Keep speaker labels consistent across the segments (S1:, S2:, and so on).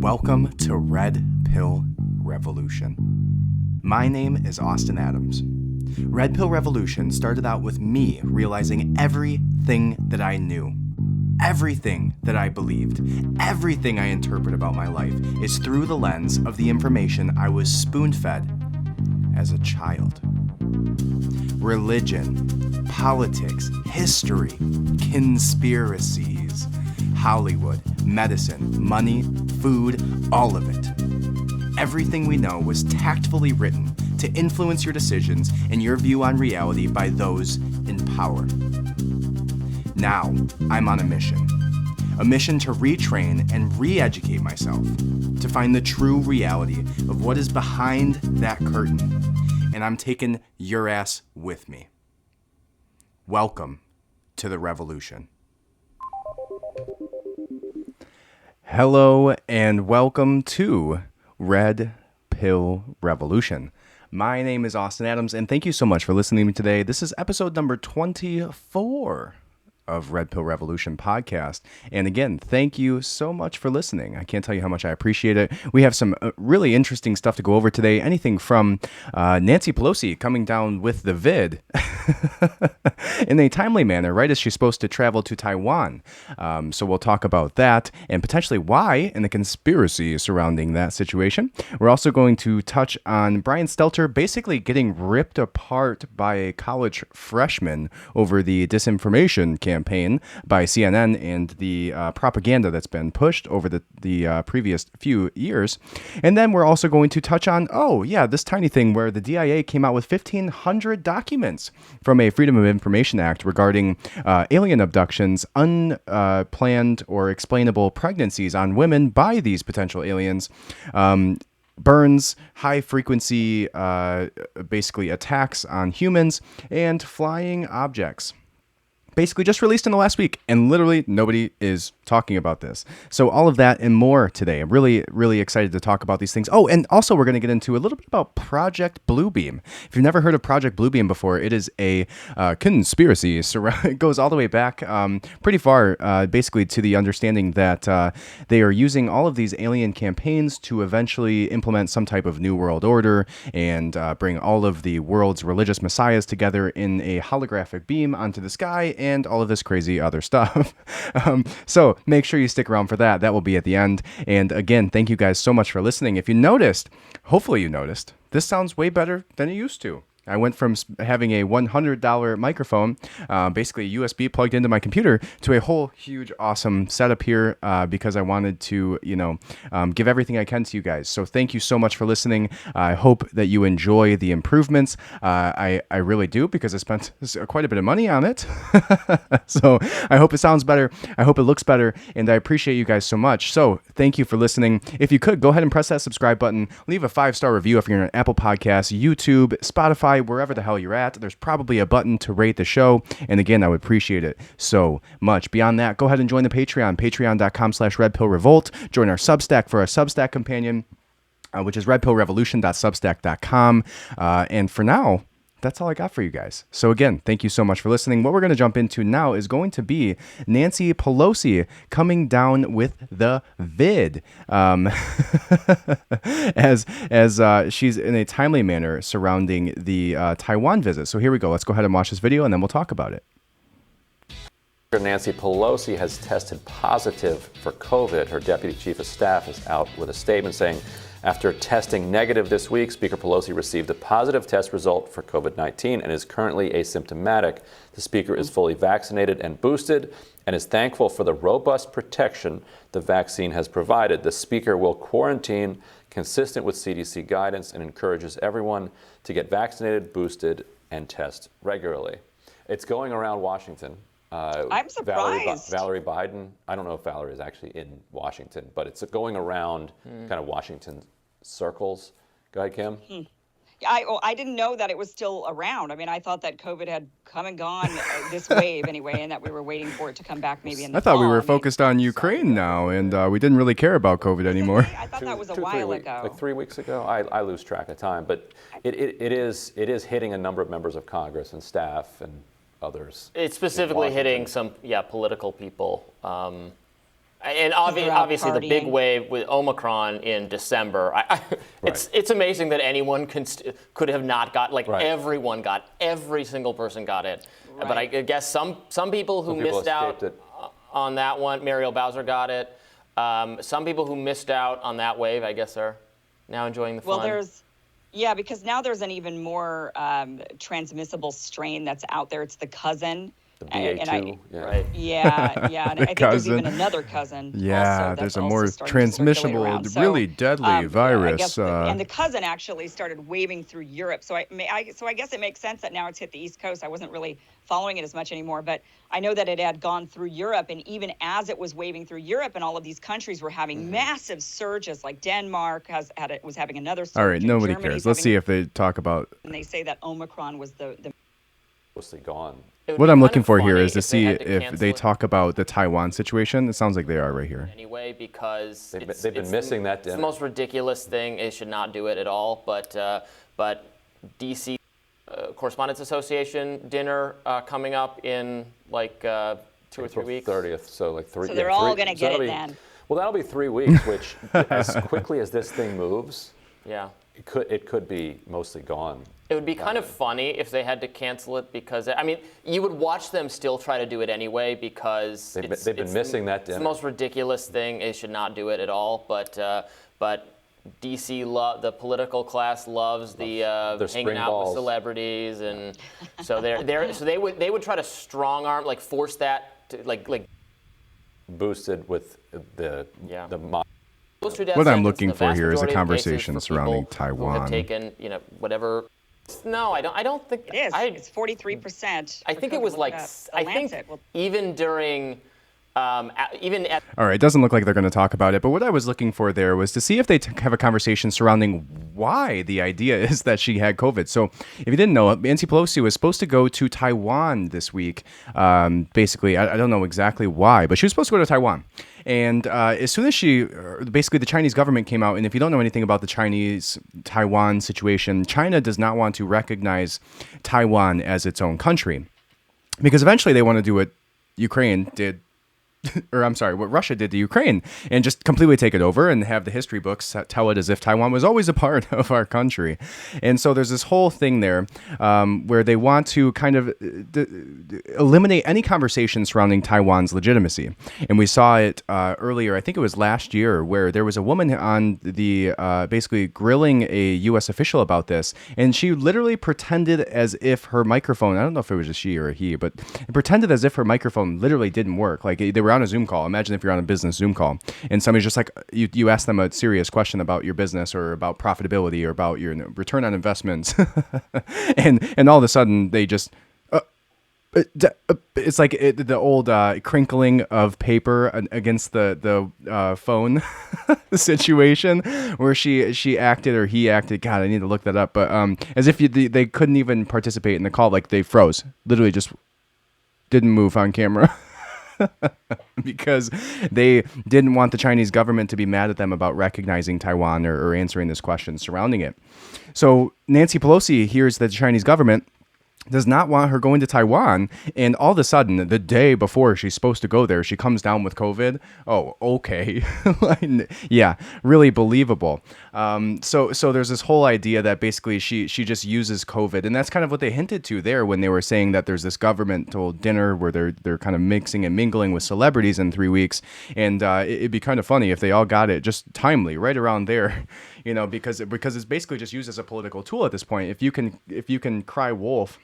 S1: Welcome to Red Pill Revolution. My name is Austin Adams. Red Pill Revolution started out with me realizing everything that I knew, everything that I believed, everything I interpret about my life is through the lens of the information I was spoon-fed as a child. Religion, politics, history, conspiracies, Hollywood, medicine, money, food, all of it. Everything we know was tactfully written to influence your decisions and your view on reality by those in power. Now, I'm on a mission to retrain and re-educate myself, to find the true reality of what is behind that curtain, and I'm taking your ass with me. Welcome to the revolution. Hello and welcome to Red Pill Revolution. My name is Austin Adams, and thank you so much for listening to me today. This is episode number 24 of Red Pill Revolution podcast. And again, thank you so much for listening. I can't tell you how much I appreciate it. We have some really interesting stuff to go over today. Anything from Nancy Pelosi coming down with the vid in a timely manner, right as she's supposed to travel to Taiwan. So we'll talk about that and potentially why and the conspiracy surrounding that situation. We're also going to touch on Brian Stelter basically getting ripped apart by a college freshman over the disinformation campaign by CNN and the propaganda that's been pushed over the previous few years. And then we're also going to touch on, this tiny thing where the DIA came out with 1,500 documents from a Freedom of Information Act regarding alien abductions, unplanned or explainable pregnancies on women by these potential aliens, burns, high-frequency, basically attacks on humans, and flying objects. Basically just released in the last week, and literally nobody is talking about this. So all of that and more today. I'm really, really excited to talk about these things. Oh, and also we're going to get into a little bit about Project Bluebeam. If you've never heard of Project Bluebeam before, it is a conspiracy. It goes all the way back pretty far, basically to the understanding that they are using all of these alien campaigns to eventually implement some type of new world order and bring all of the world's religious messiahs together in a holographic beam onto the sky and all of this crazy other stuff. So make sure you stick around for that. That will be at the end. And again, thank you guys so much for listening. If you noticed, hopefully you noticed, this sounds way better than it used to. I went from having a $100 microphone, basically USB plugged into my computer, to a whole huge, awesome setup here because I wanted to, give everything I can to you guys. So thank you so much for listening. I hope that you enjoy the improvements. I really do because I spent quite a bit of money on it. So I hope it sounds better. I hope it looks better. And I appreciate you guys so much. So thank you for listening. If you could, go ahead and press that subscribe button. Leave a 5-star review if you're on Apple Podcasts, YouTube, Spotify, wherever the hell you're at. There's probably a button to rate the show. And again, I would appreciate it so much. Beyond that, go ahead and join the Patreon, patreon.com/redpillrevolt. Join our Substack for our Substack companion, which is redpillrevolution.substack.com. And for now, that's all I got for you guys. So again, thank you so much for listening. What we're going to jump into now is going to be Nancy Pelosi coming down with the vid, as she's in a timely manner surrounding the Taiwan visit. So here we go. Let's go ahead and watch this video, and then we'll talk about it.
S2: Nancy Pelosi has tested positive for COVID. Her deputy chief of staff is out with a statement saying, after testing negative this week, Speaker Pelosi received a positive test result for COVID-19 and is currently asymptomatic. The Speaker is fully vaccinated and boosted and is thankful for the robust protection the vaccine has provided. The Speaker will quarantine consistent with CDC guidance and encourages everyone to get vaccinated, boosted, and test regularly. It's going around Washington.
S3: I'm surprised.
S2: Valerie Biden, I don't know if Valerie is actually in Washington, but it's going around kind of Washington circles. Go ahead, Kim.
S3: I didn't know that it was still around. I mean, I thought that COVID had come and gone, this wave anyway, and that we were waiting for it to come back maybe in the fall.
S1: I thought we were focused on Ukraine now, and we didn't really care about COVID anymore.
S3: I thought that was a while ago.
S2: Like 3 weeks ago? I lose track of time, but it is hitting a number of members of Congress and staff and others.
S4: It's specifically hitting some, political people. And obviously the big wave with Omicron in December. It's amazing that anyone could have not got, everyone got, every single person got it. Right. But I guess some people who missed out on that one, Muriel Bowser got it. Some people who missed out on that wave, I guess, are now enjoying the fun.
S3: Well, because now there's an even more transmissible strain that's out there. It's the cousin.
S2: The BA2,
S3: right? Yeah. And I think there's even another cousin.
S1: Yeah,
S3: also
S1: there's a more transmissible, really deadly virus.
S3: And the cousin actually started waving through Europe. So I guess it makes sense that now it's hit the East Coast. I wasn't really following it as much anymore, but I know that it had gone through Europe, and even as it was waving through Europe, and all of these countries were having massive surges. Like Denmark was having another surge.
S1: All right, nobody cares. Let's see if they talk about.
S3: And they say that Omicron was the
S2: mostly gone.
S1: What I'm looking for here is to see if they talk about the Taiwan situation. It sounds like they are right here.
S4: Anyway, because
S2: they've been missing that dinner.
S4: It's the most ridiculous thing. It should not do it at all. But DC Correspondents Association dinner coming up in 2 or 3 weeks.
S2: 30th, so like 3.
S3: So they're all going to get it then.
S2: Well, that'll be 3 weeks, which as quickly as this thing moves, it could be mostly gone.
S4: It would be kind of funny if they had to cancel it because, you would watch them still try to do it anyway because
S2: they've been missing that dinner.
S4: It's the most ridiculous thing. They should not do it at all. But DC, the political class loves the hanging out with celebrities, and so they would try to strong arm, force that to
S2: boosted with the
S1: What I'm looking for here is a conversation surrounding Taiwan.
S4: Have taken whatever. No, I don't think
S3: it is. It's 43%.
S4: I think it was even during.
S1: All right, it doesn't look like they're going to talk about it, but what I was looking for there was to see if they have a conversation surrounding why the idea is that she had COVID. So if you didn't know, Nancy Pelosi was supposed to go to Taiwan this week. Basically, I don't know exactly why, but she was supposed to go to Taiwan. And as soon as basically the Chinese government came out, and if you don't know anything about the Chinese-Taiwan situation, China does not want to recognize Taiwan as its own country. Because eventually they want to do what Ukraine did, what Russia did to Ukraine, and just completely take it over and have the history books tell it as if Taiwan was always a part of our country. And so there's this whole thing there where they want to kind of eliminate any conversation surrounding Taiwan's legitimacy. And we saw it earlier, I think it was last year, where there was a woman on the basically grilling a U.S. official about this, and she literally pretended as if her microphone, I don't know if it was a she or a he, but pretended as if her microphone literally didn't work. Like they were on a Zoom call. Imagine if you're on a business Zoom call and somebody's just like, you ask them a serious question about your business or about profitability or about your return on investments. and all of a sudden they just, it's like the old crinkling of paper against the phone situation where she acted or he acted. God, I need to look that up. But as if they couldn't even participate in the call. Like they froze, literally just didn't move on camera. Because they didn't want the Chinese government to be mad at them about recognizing Taiwan or answering this question surrounding it. So Nancy Pelosi hears that the Chinese government does not want her going to Taiwan, and all of a sudden, the day before she's supposed to go there, she comes down with COVID. Oh, okay. Yeah, really believable. So there's this whole idea that basically she just uses COVID, and that's kind of what they hinted to there when they were saying that there's this governmental dinner where they're kind of mixing and mingling with celebrities in 3 weeks, and it'd be kind of funny if they all got it just timely, right around there, because it's basically just used as a political tool at this point. If you can cry wolf,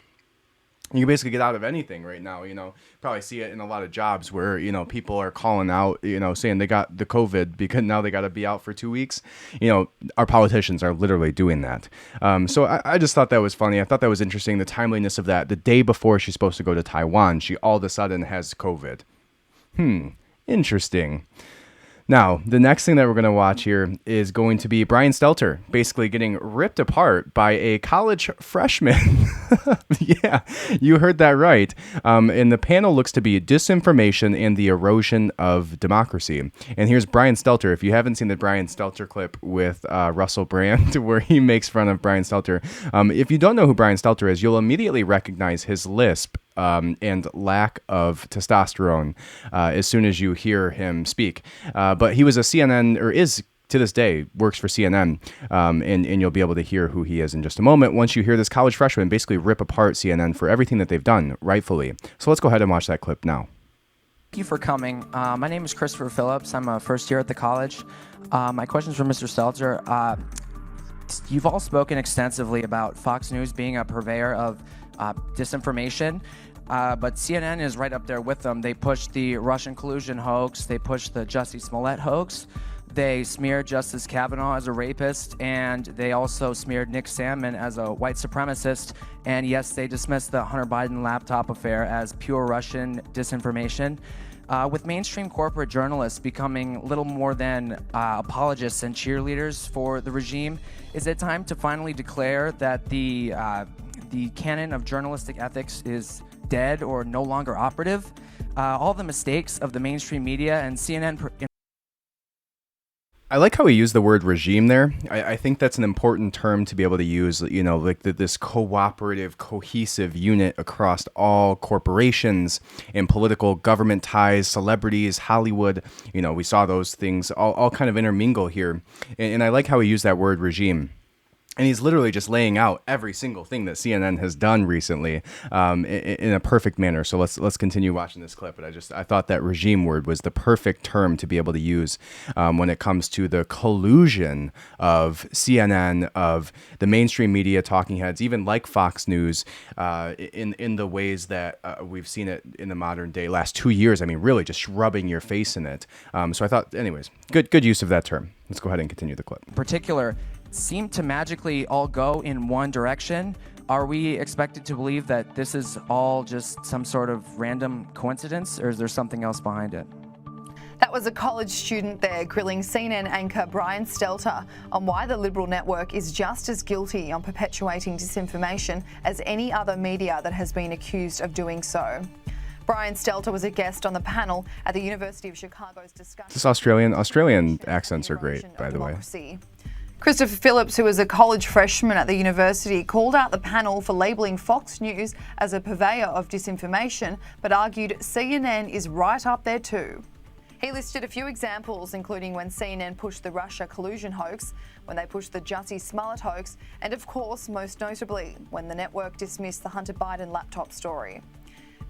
S1: you can basically get out of anything right now. Probably see it in a lot of jobs where, people are calling out, saying they got the COVID because now they got to be out for 2 weeks. Our politicians are literally doing that. So I just thought that was funny. I thought that was interesting, the timeliness of that. The day before she's supposed to go to Taiwan, she all of a sudden has COVID. Interesting. Now, the next thing that we're going to watch here is going to be Brian Stelter basically getting ripped apart by a college freshman. Yeah, you heard that right. And the panel looks to be disinformation and the erosion of democracy. And here's Brian Stelter. If you haven't seen the Brian Stelter clip with Russell Brand, where he makes fun of Brian Stelter, if you don't know who Brian Stelter is, you'll immediately recognize his lisp and lack of testosterone as soon as you hear him speak. But he was a CNN, or is to this day, works for CNN, and you'll be able to hear who he is in just a moment once you hear this college freshman basically rip apart CNN for everything that they've done, rightfully. So let's go ahead and watch that clip now.
S5: Thank you for coming. My name is Christopher Phillips. I'm a first year at the college. My question is for Mr. Stelter. You've all spoken extensively about Fox News being a purveyor of disinformation, but CNN is right up there with them. They pushed the Russian collusion hoax. They pushed the Jussie Smollett hoax. They smeared Justice Kavanaugh as a rapist, and they also smeared Nick Sandmann as a white supremacist. And yes, they dismissed the Hunter Biden laptop affair as pure Russian disinformation. With mainstream corporate journalists becoming little more than apologists and cheerleaders for the regime, is it time to finally declare that the canon of journalistic ethics is dead or no longer operative? All the mistakes of the mainstream media and CNN...
S1: I like how he used the word regime there. I think that's an important term to be able to use, like this cooperative, cohesive unit across all corporations and political government ties, celebrities, Hollywood. We saw those things all kind of intermingle here. And I like how he used that word regime. And he's literally just laying out every single thing that CNN has done recently in a perfect manner. So let's continue watching this clip. But I thought that regime word was the perfect term to be able to use when it comes to the collusion of CNN, of the mainstream media talking heads, even like Fox News, in the ways that we've seen it in the modern day, last 2 years. I mean, really just rubbing your face in it. So I thought, anyways, good use of that term. Let's go ahead and continue the clip.
S5: In particular, seem to magically all go in one direction. Are we expected to believe that this is all just some sort of random coincidence, or is there something else behind it?
S6: That was a college student there grilling CNN anchor Brian Stelter on why the Liberal network is just as guilty on perpetuating disinformation as any other media that has been accused of doing so. Brian Stelter was a guest on the panel at the University of Chicago's discussion.
S1: This Australian accents are great, by the way.
S6: Christopher Phillips, who was a college freshman at the university, called out the panel for labelling Fox News as a purveyor of disinformation, but argued CNN is right up there too. He listed a few examples, including when CNN pushed the Russia collusion hoax, when they pushed the Jussie Smollett hoax, and of course, most notably, when the network dismissed the Hunter Biden laptop story.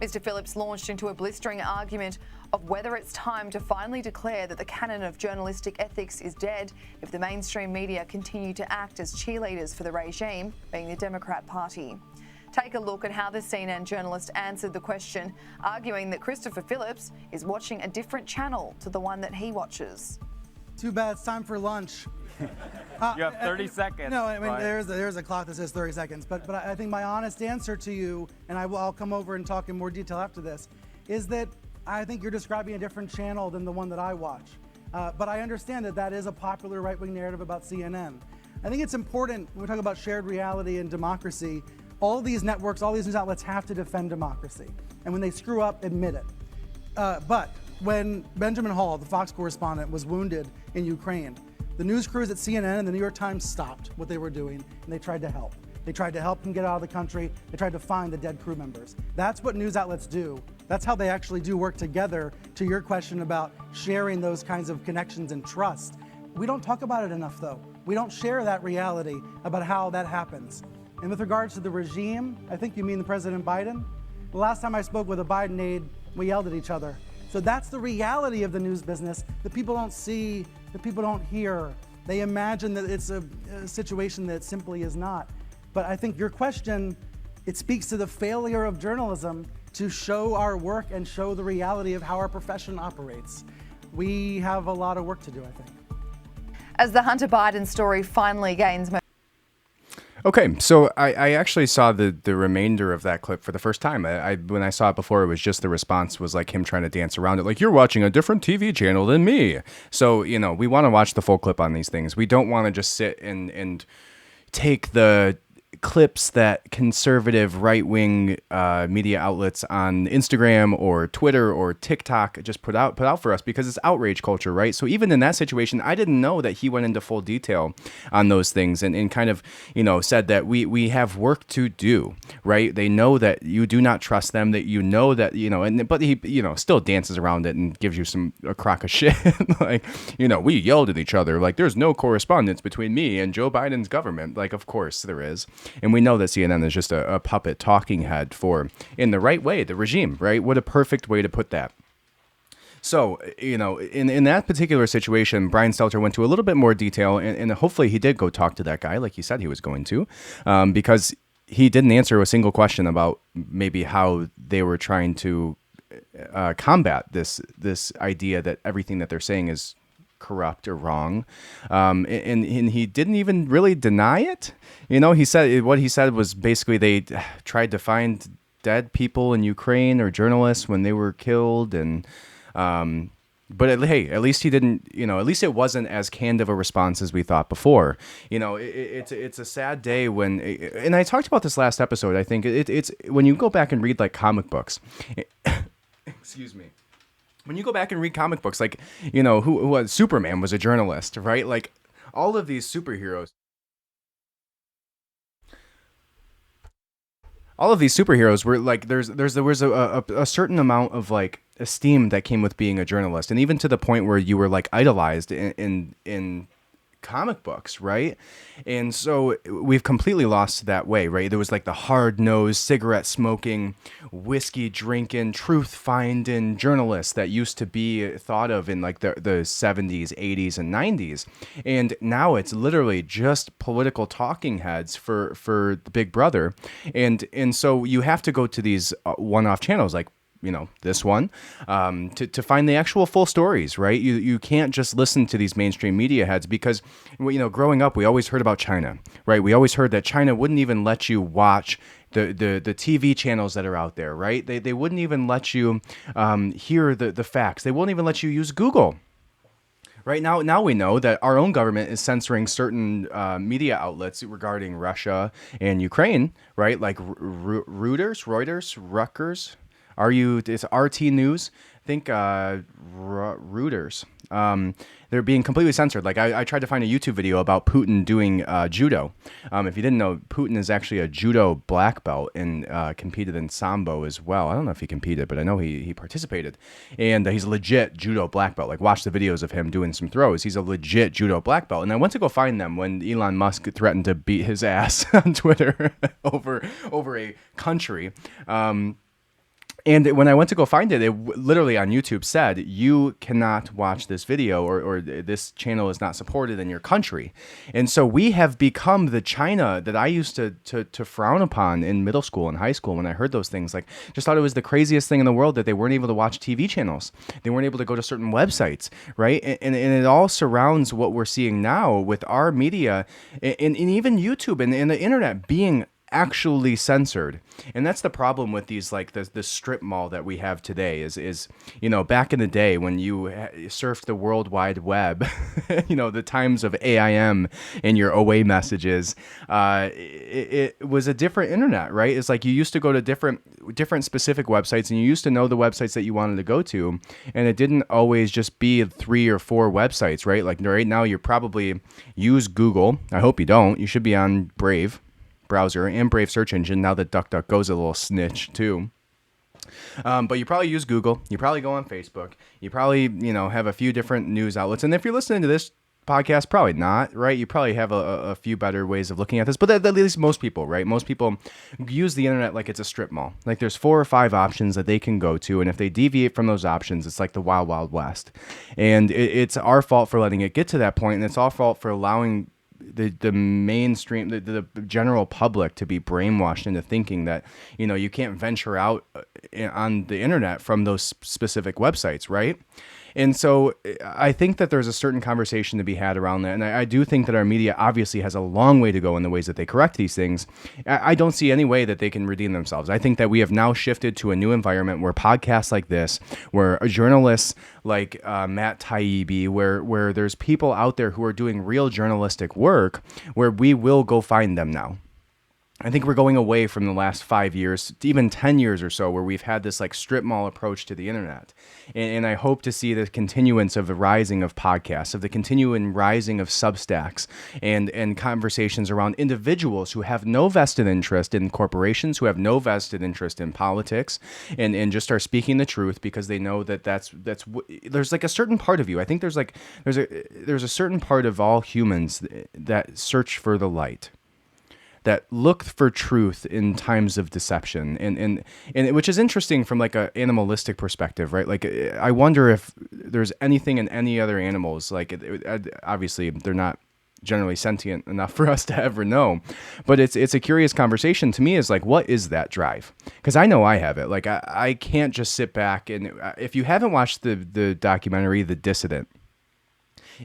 S6: Mr. Phillips launched into a blistering argument of whether it's time to finally declare that the canon of journalistic ethics is dead if the mainstream media continue to act as cheerleaders for the regime, being the Democrat Party. Take a look at how the CNN journalist answered the question, arguing that Christopher Phillips is watching a different channel to the one that he watches.
S7: Too bad, it's time for lunch.
S8: You have 30 seconds.
S7: No, I mean, there's a clock that says 30 seconds. But I think my honest answer to you, and I'll come over and talk in more detail after this, is that I think you're describing a different channel than the one that I watch. But I understand that is a popular right-wing narrative about CNN. I think it's important when we talk about shared reality and democracy, all these networks, all these news outlets have to defend democracy. And when they screw up, admit it. But when Benjamin Hall, the Fox correspondent, was wounded in Ukraine, the news crews at CNN and the New York Times stopped what they were doing, and they tried to help. They tried to help him get out of the country. They tried to find the dead crew members. That's what news outlets do. That's how they actually do work together, to your question about sharing those kinds of connections and trust. We don't talk about it enough, though. We don't share that reality about how that happens. And with regards to the regime, I think you mean the President Biden. The last time I spoke with a Biden aide, we yelled at each other. So that's the reality of the news business that people don't see, that people don't hear. They imagine that it's a situation that simply is not. But I think your question, it speaks to the failure of journalism to show our work and show the reality of how our profession operates. We have a lot of work to do, I think.
S6: As the Hunter Biden story finally gains momentum.
S1: Okay, so I actually saw the remainder of that clip for the first time. When I saw it before, it was just the response was like him trying to dance around it, like, you're watching a different TV channel than me. So, we want to watch the full clip on these things. We don't want to just sit and take the clips that conservative right-wing media outlets on Instagram or Twitter or TikTok just put out for us, because it's outrage culture, right? So even in that situation, I didn't know that he went into full detail on those things and kind of, said that we have work to do, right? They know that you do not trust them, that but he, still dances around it and gives you a crock of shit. Like, we yelled at each other. Like, there's no correspondence between me and Joe Biden's government. Like, of course there is. And we know that CNN is just a puppet talking head for, in the right way, the regime, right? What a perfect way to put that. So, in that particular situation, Brian Stelter went to a little bit more detail, and hopefully he did go talk to that guy like he said he was going to, because he didn't answer a single question about maybe how they were trying to combat this idea that everything that they're saying is corrupt or wrong, and he didn't even really deny it. He said what he said was basically they tried to find dead people in Ukraine or journalists when they were killed, and but at least he didn't, at least it wasn't as canned of a response as we thought before. It's a sad day when, and I talked about this last episode. I think it's when you go back and read like comic books. Excuse me. When you go back and read comic books, like, who was Superman was a journalist, right? Like all of these superheroes. All of these superheroes were like, there was a certain amount of like esteem that came with being a journalist, and even to the point where you were like idolized in comic books, right? And so we've completely lost that way, right? There was like the hard-nosed, cigarette-smoking, whiskey-drinking, truth-finding journalists that used to be thought of in like the 70s, 80s, and 90s. And now it's literally just political talking heads for the Big Brother. And so you have to go to these one-off channels like this one, to find the actual full stories, right? You can't just listen to these mainstream media heads because, growing up, we always heard about China, right? We always heard that China wouldn't even let you watch the TV channels that are out there, right? They wouldn't even let you hear the facts. They won't even let you use Google. Right now we know that our own government is censoring certain media outlets regarding Russia and Ukraine, right? Like Reuters, Rutgers. It's RT News. I think Reuters. They're being completely censored. Like I tried to find a YouTube video about Putin doing judo. If you didn't know, Putin is actually a judo black belt and competed in sambo as well. I don't know if he competed, but I know he participated. And he's a legit judo black belt. Like watch the videos of him doing some throws. He's a legit judo black belt. And I went to go find them when Elon Musk threatened to beat his ass on Twitter over a country. And when I went to go find it, literally on YouTube said, you cannot watch this video or this channel is not supported in your country. And so we have become the China that I used to frown upon in middle school and high school when I heard those things. Like, just thought it was the craziest thing in the world that they weren't able to watch TV channels. They weren't able to go to certain websites, right? And it all surrounds what we're seeing now with our media and even YouTube and the internet being actually censored. And that's the problem with these, like the strip mall that we have today is back in the day when you surfed the World Wide Web, the times of AIM and your OA messages, it was a different internet, right? It's like you used to go to different specific websites, and you used to know the websites that you wanted to go to, and it didn't always just be 3 or 4 websites, right? Like right now you probably use Google. I hope you don't. You should be on Brave browser and Brave search engine now that DuckDuckGo's a little snitch too. But you probably use Google. You probably go on Facebook. You probably, have a few different news outlets. And if you're listening to this podcast, probably not, right? You probably have a few better ways of looking at this. But at least most people, right? Most people use the internet like it's a strip mall. Like there's 4 or 5 options that they can go to. And if they deviate from those options, it's like the wild, wild west. And it's our fault for letting it get to that point. And it's our fault for allowing the mainstream, the general public to be brainwashed into thinking that, you can't venture out on the internet from those specific websites, right? And so I think that there's a certain conversation to be had around that. And I do think that our media obviously has a long way to go in the ways that they correct these things. I don't see any way that they can redeem themselves. I think that we have now shifted to a new environment where podcasts like this, where journalists like Matt Taibbi, where there's people out there who are doing real journalistic work, where we will go find them now. I think we're going away from the last 5 years, even 10 years or so, where we've had this like strip mall approach to the internet. And I hope to see the continuance of the rising of podcasts, of the continuing rising of Substacks and conversations around individuals who have no vested interest in corporations, who have no vested interest in politics, and just are speaking the truth because they know that there's like a certain part of you. I think there's a certain part of all humans that search for the light, that look for truth in times of deception, and which is interesting from like a animalistic perspective, right? Like I wonder if there's anything in any other animals, like obviously they're not generally sentient enough for us to ever know, but it's a curious conversation to me, is like, what is that drive? Because I know I have it. Like I can't just sit back, and if you haven't watched the documentary The Dissident,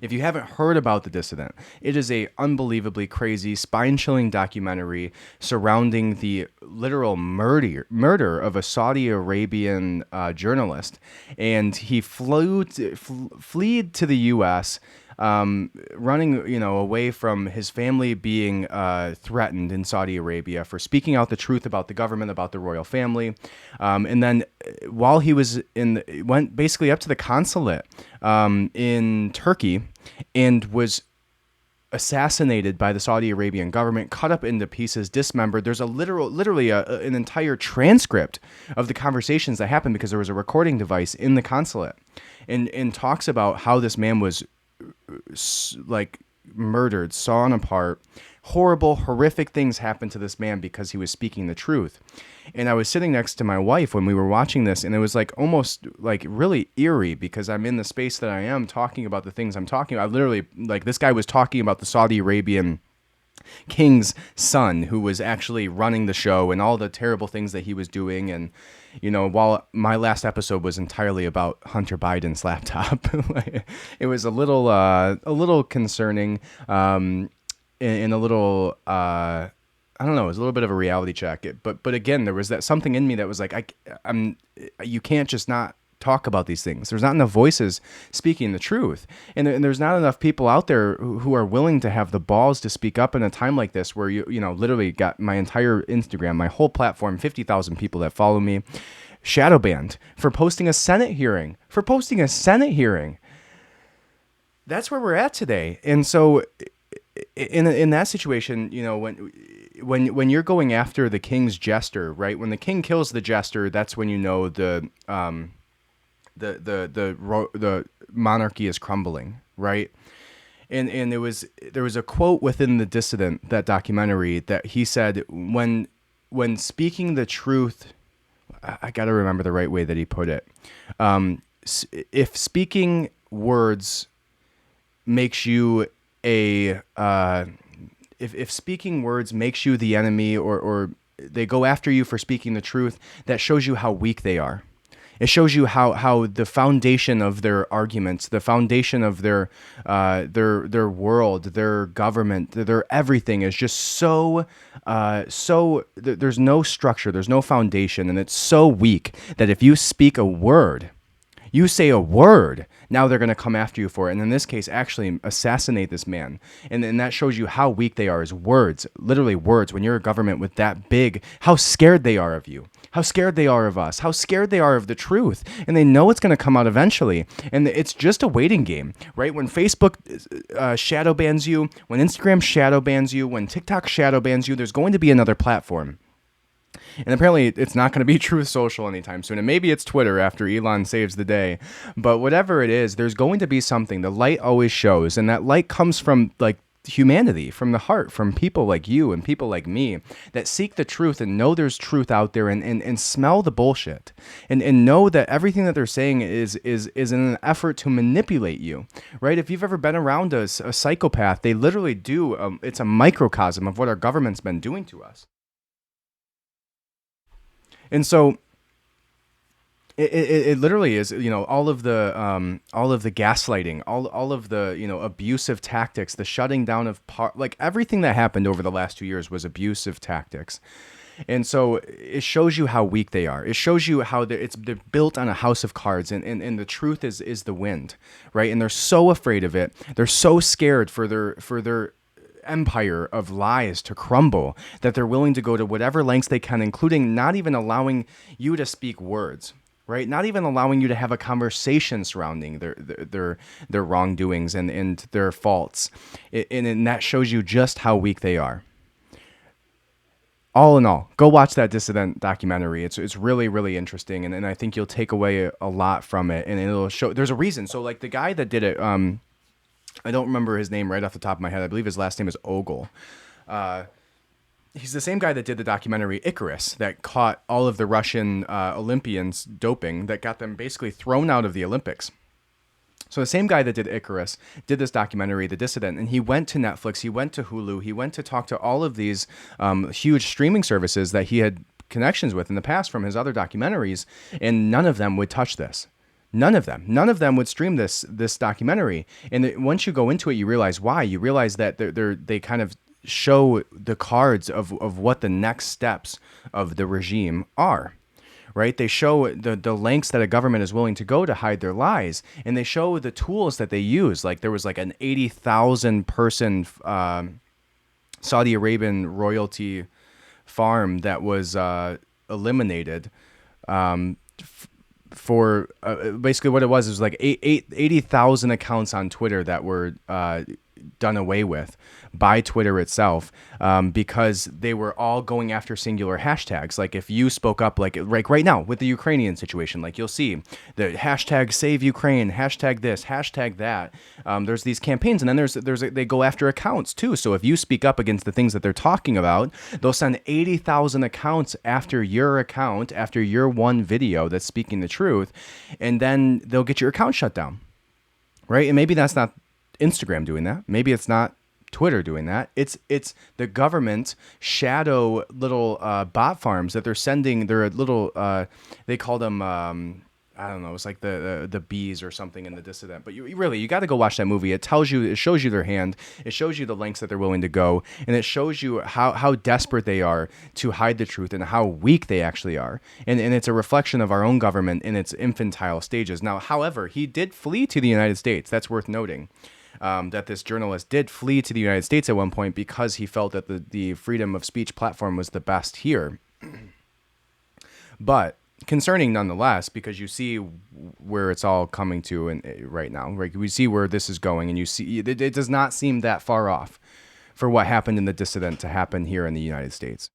S1: if you haven't heard about The Dissident, it is a unbelievably crazy, spine-chilling documentary surrounding the literal murder of a Saudi Arabian journalist, and he fled to the U.S., running, away from his family being threatened in Saudi Arabia for speaking out the truth about the government, about the royal family, and then while he was went basically up to the consulate in Turkey and was assassinated by the Saudi Arabian government, cut up into pieces, dismembered. There's literally an entire transcript of the conversations that happened because there was a recording device in the consulate, and talks about how this man was like murdered, sawn apart. Horrible, horrific things happened to this man because he was speaking the truth. And I was sitting next to my wife when we were watching this, and it was like almost like really eerie because I'm in the space that I am talking about the things I'm talking about. Literally, like this guy was talking about the Saudi Arabian king's son who was actually running the show and all the terrible things that he was doing. And while my last episode was entirely about Hunter Biden's laptop, it was a little concerning, and a little I don't know, it was a little bit of a reality check. But again, there was that something in me that was like, you can't just not talk about these things. There's not enough voices speaking the truth, and there's not enough people out there who are willing to have the balls to speak up in a time like this, where you literally got my entire Instagram, my whole platform, 50,000 people that follow me, shadow banned for posting a Senate hearing. That's where we're at today. And so in that situation, when you're going after the king's jester, right? When the king kills the jester, that's when the monarchy is crumbling, right? And there was a quote within The Dissident, that documentary, that he said, when speaking the truth, I got to remember the right way that he put it. If speaking words makes you if speaking words makes you the enemy, or they go after you for speaking the truth, that shows you how weak they are. It shows you how the foundation of their arguments, the foundation of their world, their government, their everything is just so there's no structure, there's no foundation, and it's so weak that if you speak a word, you say a word, now they're going to come after you for it. And in this case, actually assassinate this man. And that shows you how weak they are, is words, literally words. When you're a government with that big, how scared they are of you, how scared they are of us, how scared they are of the truth. And they know it's going to come out eventually. And it's just a waiting game, right? When Facebook shadow bans you, when Instagram shadow bans you, when TikTok shadow bans you, there's going to be another platform. And apparently it's not going to be Truth Social anytime soon. And maybe it's Twitter after Elon saves the day. But whatever it is, there's going to be something. The light always shows. And that light comes from like humanity, from the heart, from people like you and people like me that seek the truth and know there's truth out there, and smell the bullshit. And know that everything that they're saying is in an effort to manipulate you, right? If you've ever been around a psychopath, they literally do. It's a microcosm of what our government's been doing to us. And so it literally is, all of the gaslighting, all of the, abusive tactics, the shutting down of like everything that happened over the last 2 years was abusive tactics. And so it shows you how weak they are. It shows you how they're built on a house of cards, and the truth is the wind, right? And they're so afraid of it. They're so scared for their empire of lies to crumble, that they're willing to go to whatever lengths they can, including not even allowing you to speak words, right? Not even allowing you to have a conversation surrounding their wrongdoings and their faults. And that shows you just how weak they are. All in all, go watch that Dissident documentary. It's really, really interesting, and I think you'll take away a lot from it, and it'll show there's a reason. So like the guy that did it, I don't remember his name right off the top of my head. I believe his last name is Ogle. He's the same guy that did the documentary Icarus, that caught all of the Russian Olympians doping, that got them basically thrown out of the Olympics. So the same guy that did Icarus did this documentary, The Dissident, and he went to Netflix, he went to Hulu, he went to talk to all of these huge streaming services that he had connections with in the past from his other documentaries, and none of them would touch this. None of them would stream this documentary. And once you go into it, you realize why. You realize that they kind of show the cards of what the next steps of the regime are. Right? They show the lengths that a government is willing to go to hide their lies, and they show the tools that they use. Like there was like an 80,000 person Saudi Arabian royalty farm that was eliminated for basically what it was like 80,000 accounts on Twitter that were done away with by Twitter itself, because they were all going after singular hashtags. Like if you spoke up, like right now with the Ukrainian situation, like you'll see the hashtag save Ukraine, hashtag this, hashtag that. There's these campaigns, and then they go after accounts too. So if you speak up against the things that they're talking about, they'll send 80,000 accounts after your account, after your one video that's speaking the truth, and then they'll get your account shut down. Right? And maybe that's not Instagram doing that. Maybe it's not Twitter doing that. It's the government shadow little bot farms that they're sending. They're little they call them I don't know. It's like the bees or something in The Dissident. But you got to go watch that movie. It shows you their hand. It shows you the lengths that they're willing to go, and it shows you how desperate they are to hide the truth and how weak they actually are. And it's a reflection of our own government in its infantile stages. Now, however, he did flee to the United States. That's worth noting. That this journalist did flee to the United States at one point because he felt that the freedom of speech platform was the best here. But concerning nonetheless, because you see where it's all coming to right now. Right? We see where this is going, and you see it does not seem that far off for what happened in The Dissident to happen here in the United States.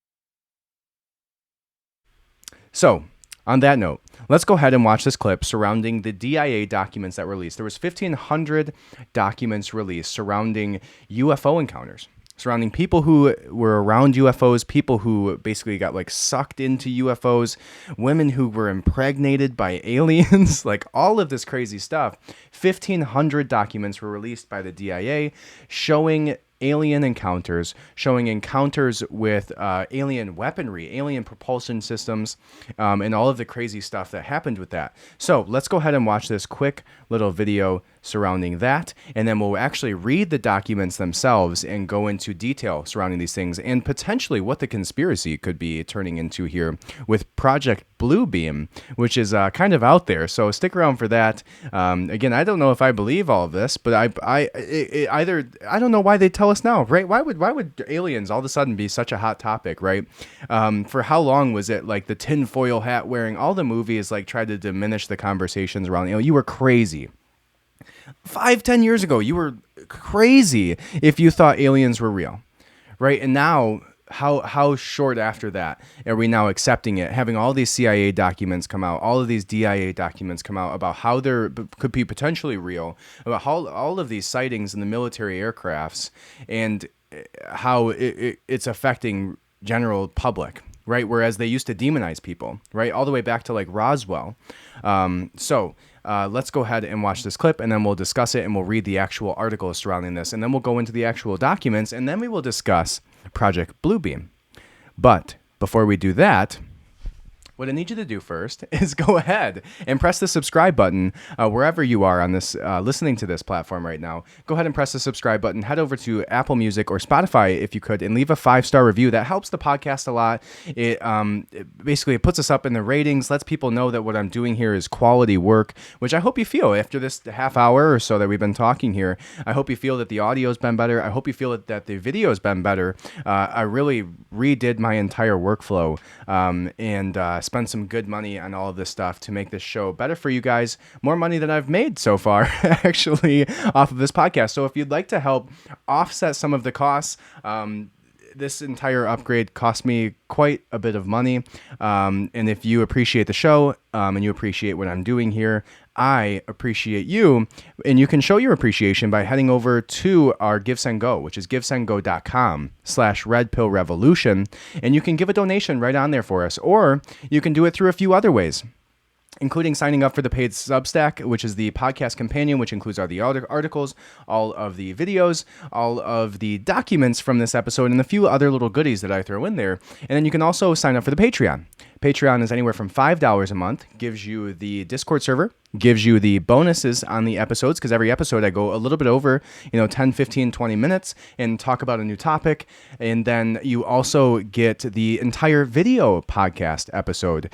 S1: So, on that note, let's go ahead and watch this clip surrounding the DIA documents that were released. There was 1,500 documents released surrounding UFO encounters, surrounding people who were around UFOs, people who basically got like sucked into UFOs, women who were impregnated by aliens, like all of this crazy stuff. 1,500 documents were released by the DIA showing alien encounters, showing encounters with alien weaponry, alien propulsion systems, and all of the crazy stuff that happened with that. So let's go ahead and watch this quick little video surrounding that, and then we'll actually read the documents themselves and go into detail surrounding these things and potentially what the conspiracy could be turning into here with Project Bluebeam, which is kind of out there. So stick around for that. Again, I don't know if I believe all of this, but I don't know why they tell us now, right? Why would aliens all of a sudden be such a hot topic, right? For how long was it like the tinfoil hat wearing? All the movies like tried to diminish the conversations around, you were crazy. 5-10 years ago, you were crazy if you thought aliens were real, right? And now, how short after that are we now accepting it, having all these CIA documents come out, all of these DIA documents come out about how there could be potentially real, about how all of these sightings in the military aircrafts and how it's affecting general public, right? Whereas they used to demonize people, right? All the way back to like Roswell. Let's go ahead and watch this clip, and then we'll discuss it, and we'll read the actual articles surrounding this, and then we'll go into the actual documents, and then we will discuss Project Bluebeam. But before we do that, What I need you to do first is go ahead and press the subscribe button wherever you are on this listening to this platform right now. Go ahead and press the subscribe button. Head over to Apple Music or Spotify if you could, and leave a 5-star review. That helps the podcast a lot. It basically puts us up in the ratings, lets people know that what I'm doing here is quality work, which I hope you feel after this half hour or so that we've been talking here. I hope you feel that the audio's been better. I hope you feel that the video's been better. I really redid my entire workflow and spend some good money on all of this stuff to make this show better for you guys. More money than I've made so far, actually, off of this podcast. So if you'd like to help offset some of the costs, this entire upgrade cost me quite a bit of money. And if you appreciate the show and you appreciate what I'm doing here, I appreciate you. And you can show your appreciation by heading over to our GiveSendGo, which is givesendgo.com/redpillrevolution. And you can give a donation right on there for us. Or you can do it through a few other ways, including signing up for the paid Substack, which is the podcast companion, which includes all the articles, all of the videos, all of the documents from this episode, and a few other little goodies that I throw in there. And then you can also sign up for the Patreon. Patreon is anywhere from $5 a month, gives you the Discord server, gives you the bonuses on the episodes, because every episode I go a little bit over, 10, 15, 20 minutes and talk about a new topic. And then you also get the entire video podcast episode,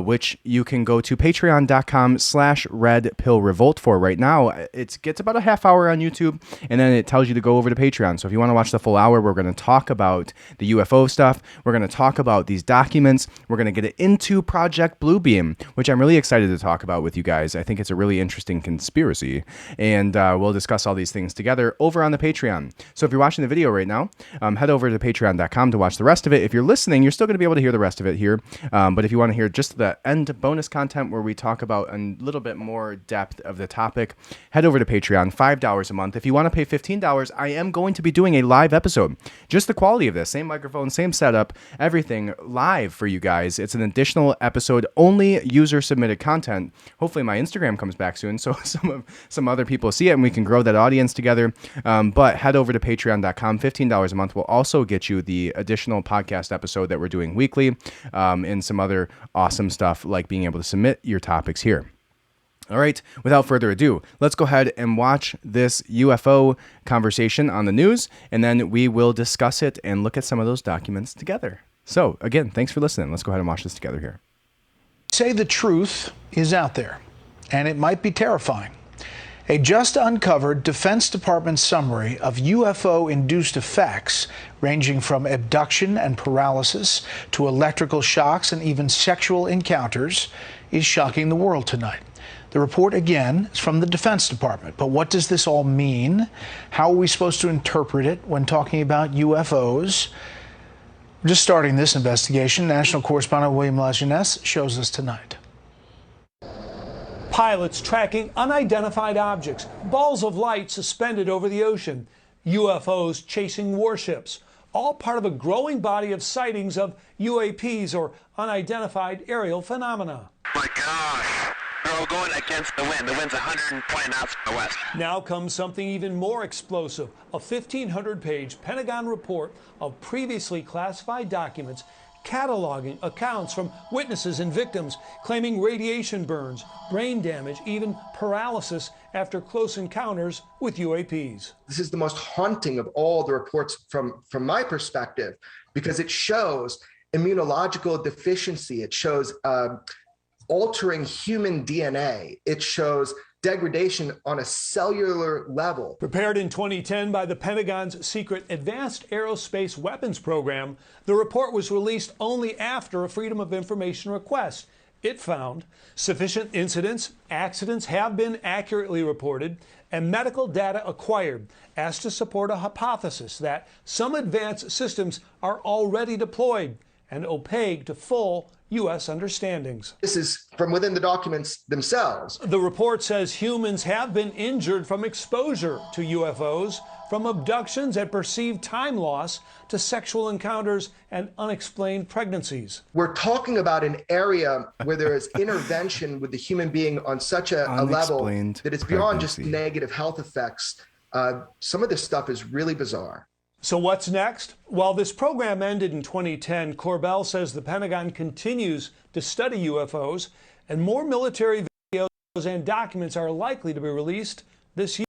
S1: which you can go to patreon.com/redpillrevolt for right now. It gets about a half hour on YouTube, and then it tells you to go over to Patreon. So if you want to watch the full hour, we're going to talk about the UFO stuff. We're going to talk about these documents. We're going to get into Project Bluebeam, which I'm really excited to talk about with you guys. I think it's a really interesting conspiracy, and we'll discuss all these things together over on the Patreon. So if you're watching the video right now, head over to patreon.com to watch the rest of it. If you're listening, you're still going to be able to hear the rest of it here, but if you want to hear just the end bonus content where we talk about a little bit more depth of the topic, head over to Patreon, $5 a month. If you want to pay $15, I am going to be doing a live episode. Just the quality of this, same microphone, same setup, everything live for you guys. It's an additional episode, only user-submitted content. Hopefully my Instagram comes back soon, so some other people see it and we can grow that audience together. But head over to patreon.com. $15 a month will also get you the additional podcast episode that we're doing weekly, and some other awesome stuff like being able to submit your topics here. All right, without further ado, let's go ahead and watch this UFO conversation on the news, and then we will discuss it and look at some of those documents together. So, again, thanks for listening. Let's go ahead and watch this together here.
S9: Say the truth is out there, and it might be terrifying. A just uncovered Defense Department summary of UFO-induced effects ranging from abduction and paralysis to electrical shocks and even sexual encounters is shocking the world tonight. The report, again, is from the Defense Department. But what does this all mean? How are we supposed to interpret it when talking about UFOs? We're just starting this investigation. National correspondent William Lajeunesse shows us tonight.
S10: Pilots tracking unidentified objects, balls of light suspended over the ocean, UFOs chasing warships, all part of a growing body of sightings of UAPs, or unidentified aerial phenomena.
S11: My gosh, they're all going against the wind. The wind's 120 knots from the west.
S10: Now comes something even more explosive, a 1,500-page Pentagon report of previously classified documents cataloging accounts from witnesses and victims, claiming radiation burns, brain damage, even paralysis after close encounters with UAPs.
S12: This is the most haunting of all the reports from my perspective, because it shows immunological deficiency. It shows altering human DNA. It shows degradation on a cellular level.
S10: Prepared in 2010 by the Pentagon's secret Advanced Aerospace Weapons Program, the report was released only after a Freedom of Information request. It found sufficient incidents, accidents have been accurately reported, and medical data acquired as to support a hypothesis that some advanced systems are already deployed and opaque to full U.S. understandings.
S12: This is from within the documents themselves.
S10: The report says humans have been injured from exposure to UFOs, from abductions and perceived time loss to sexual encounters and unexplained pregnancies.
S12: We're talking about an area where there is intervention with the human being on such a level that it's beyond just negative health effects. Some of this stuff is really bizarre.
S10: So what's next? While this program ended in 2010, Corbell says the Pentagon continues to study UFOs, and more military videos and documents are likely to be released this year.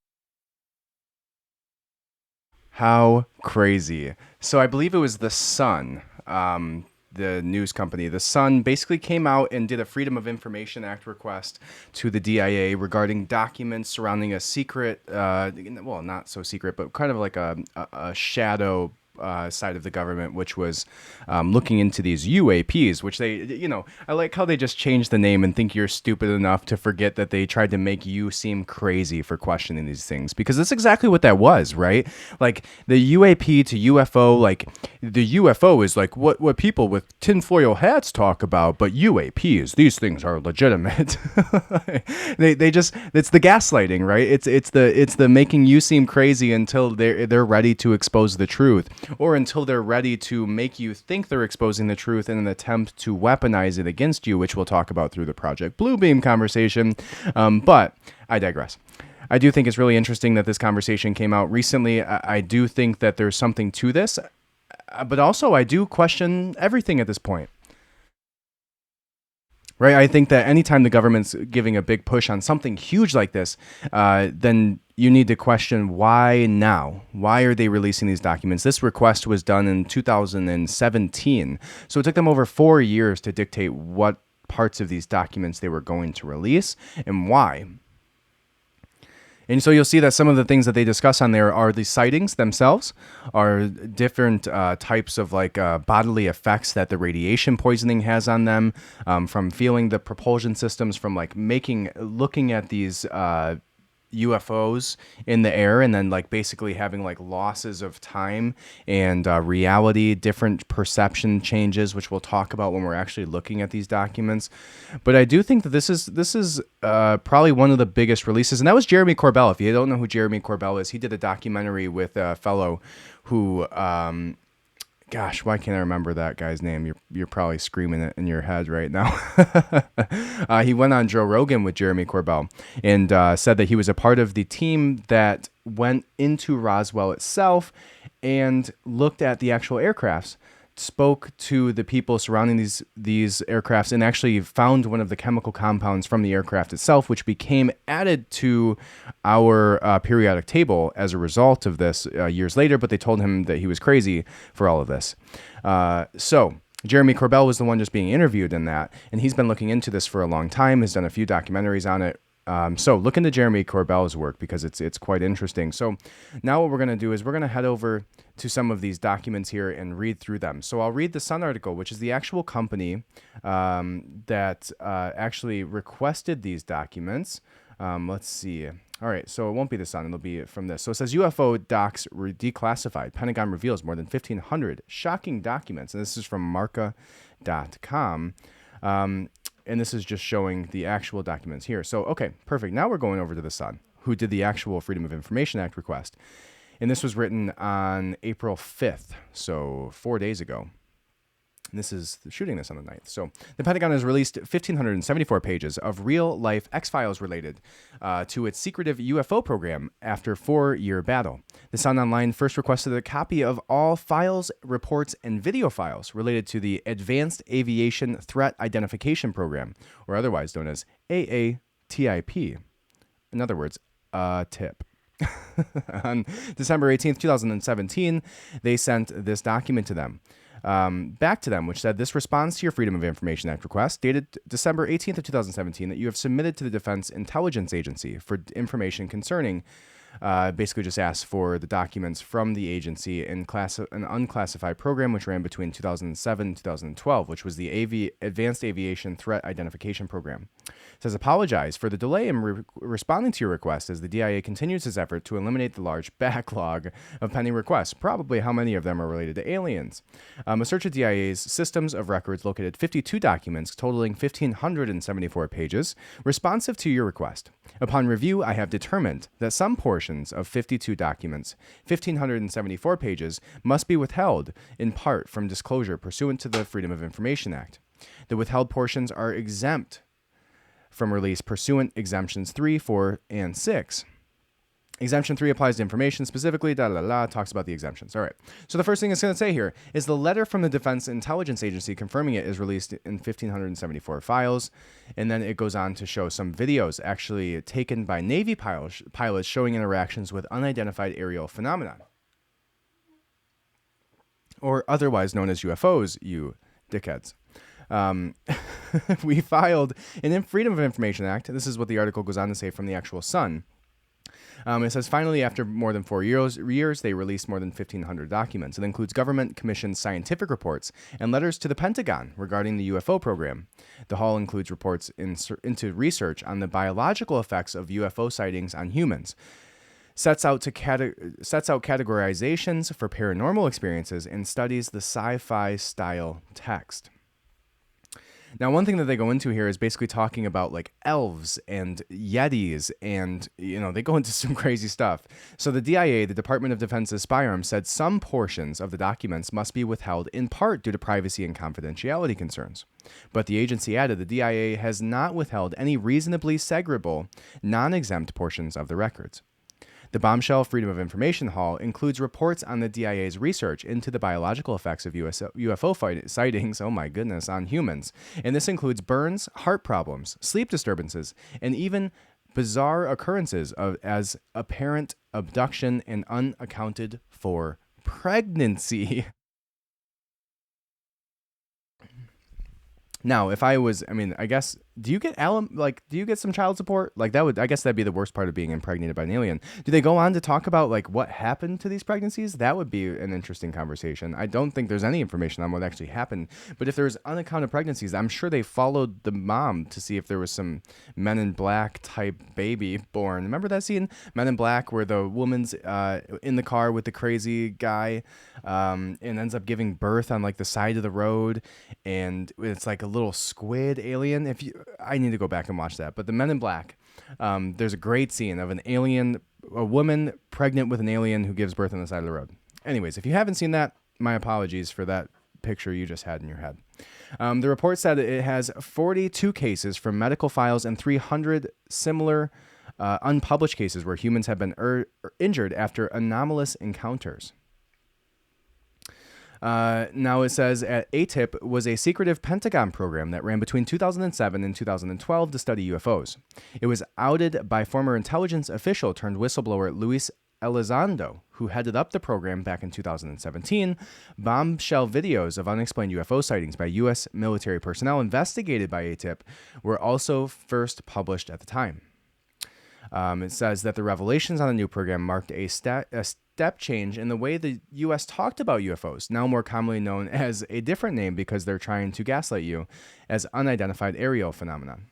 S1: How crazy. So I believe it was The Sun, the news company. The Sun basically came out and did a Freedom of Information Act request to the DIA regarding documents surrounding a secret, well, not so secret, but kind of like a shadow side of the government, which was looking into these UAPs, which they, I like how they just changed the name and think you're stupid enough to forget that they tried to make you seem crazy for questioning these things, because that's exactly what that was, right? Like the UAP to UFO, like the UFO is like what people with tinfoil hats talk about, but UAPs, these things are legitimate. they just, it's the gaslighting, right? It's the making you seem crazy until they're ready to expose the truth, or until they're ready to make you think they're exposing the truth in an attempt to weaponize it against you, which we'll talk about through the Project Bluebeam conversation. But I digress. I do think it's really interesting that this conversation came out recently. I do think that there's something to this, but also I do question everything at this point. Right, I think that anytime the government's giving a big push on something huge like this, then you need to question why now? Why are they releasing these documents? This request was done in 2017, so it took them over 4 years to dictate what parts of these documents they were going to release and why. And so you'll see that some of the things that they discuss on there are the sightings themselves, are different types of like bodily effects that the radiation poisoning has on them, from feeling the propulsion systems, from like looking at these UFOs in the air, and then like basically having like losses of time and reality, different perception changes, which we'll talk about when we're actually looking at these documents. But I do think that this is probably one of the biggest releases, and that was Jeremy Corbell. If you don't know who Jeremy Corbell is, he did a documentary with a fellow who gosh, why can't I remember that guy's name? You're probably screaming it in your head right now. He went on Joe Rogan with Jeremy Corbell and said that he was a part of the team that went into Roswell itself and looked at the actual aircrafts, spoke to the people surrounding these aircrafts, and actually found one of the chemical compounds from the aircraft itself, which became added to our periodic table as a result of this years later. But they told him that he was crazy for all of this. So Jeremy Corbell was the one just being interviewed in that, and he's been looking into this for a long time, has done a few documentaries on it. So look into Jeremy Corbell's work, because it's quite interesting. So now what we're going to do is we're going to head over to some of these documents here and read through them. So I'll read the Sun article, which is the actual company that actually requested these documents. Let's see. All right, so it won't be the Sun. It'll be from this. So it says UFO docs declassified. Pentagon reveals more than 1,500 shocking documents. And this is from Marca.com. And this is just showing the actual documents here. So, okay, perfect. Now we're going over to the Sun, who did the actual Freedom of Information Act request. And this was written on April 5th, so 4 days ago. And this is shooting this on the 9th. So the Pentagon has released 1,574 pages of real-life X-Files related to its secretive UFO program after 4-year battle. The Sun Online first requested a copy of all files, reports, and video files related to the Advanced Aviation Threat Identification Program, or otherwise known as AATIP. In other words, a tip. On December 18th, 2017, they sent this document to them. Back to them, which said, this responds to your Freedom of Information Act request dated December 18th of 2017 that you have submitted to the Defense Intelligence Agency for information concerning, basically just asked for the documents from the agency in an unclassified program which ran between 2007 and 2012, which was the Advanced Aviation Threat Identification Program. It says, apologize for the delay in responding to your request as the DIA continues its effort to eliminate the large backlog of pending requests, probably how many of them are related to aliens. A search of DIA's systems of records located 52 documents totaling 1,574 pages responsive to your request. Upon review, I have determined that some portions of 52 documents, 1,574 pages, must be withheld in part from disclosure pursuant to the Freedom of Information Act. The withheld portions are exempt from release pursuant exemptions 3, 4, and 6. Exemption 3 applies to information specifically, talks about the exemptions. All right. So the first thing it's going to say here is the letter from the Defense Intelligence Agency confirming it is released in 1,574 files. And then it goes on to show some videos actually taken by Navy pilots showing interactions with unidentified aerial phenomenon, or otherwise known as UFOs, you dickheads. We filed an Freedom of Information Act. This is what the article goes on to say from the actual Sun. It says, finally, after more than 4 years, they released more than 1,500 documents. It includes government-commissioned scientific reports and letters to the Pentagon regarding the UFO program. The haul includes reports into research on the biological effects of UFO sightings on humans, sets out categorizations for paranormal experiences, and studies the sci-fi style text. Now, one thing that they go into here is basically talking about like elves and Yetis, and, they go into some crazy stuff. So the DIA, the Department of Defense's spy arm, said some portions of the documents must be withheld in part due to privacy and confidentiality concerns. But the agency added the DIA has not withheld any reasonably segregable, non-exempt portions of the records. The bombshell Freedom of Information haul includes reports on the DIA's research into the biological effects of UFO sightings, oh my goodness, on humans. And this includes burns, heart problems, sleep disturbances, and even bizarre occurrences as apparent abduction and unaccounted for pregnancy. Now, if I guess, do you get some child support? I guess that'd be the worst part of being impregnated by an alien. Do they go on to talk about what happened to these pregnancies? That would be an interesting conversation. I don't think there's any information on what actually happened, but if there's unaccounted pregnancies, I'm sure they followed the mom to see if there was some Men in Black type baby born. Remember that scene, Men in Black, where the woman's in the car with the crazy guy and ends up giving birth on the side of the road, and it's like a little squid alien. I need to go back and watch that. But the Men in Black, there's a great scene of a woman pregnant with an alien who gives birth on the side of the road. Anyways, if you haven't seen that, my apologies for that picture you just had in your head. The report said it has 42 cases from medical files and 300 similar unpublished cases where humans have been injured after anomalous encounters. Now it says ATIP was a secretive Pentagon program that ran between 2007 and 2012 to study UFOs. It was outed by former intelligence official turned whistleblower Luis Elizondo, who headed up the program back in 2017. Bombshell videos of unexplained UFO sightings by U.S. military personnel investigated by ATIP were also first published at the time. It says that the revelations on the new program marked a step change in the way the U.S. talked about UFOs, now more commonly known as a different name because they're trying to gaslight you, as unidentified aerial phenomenon.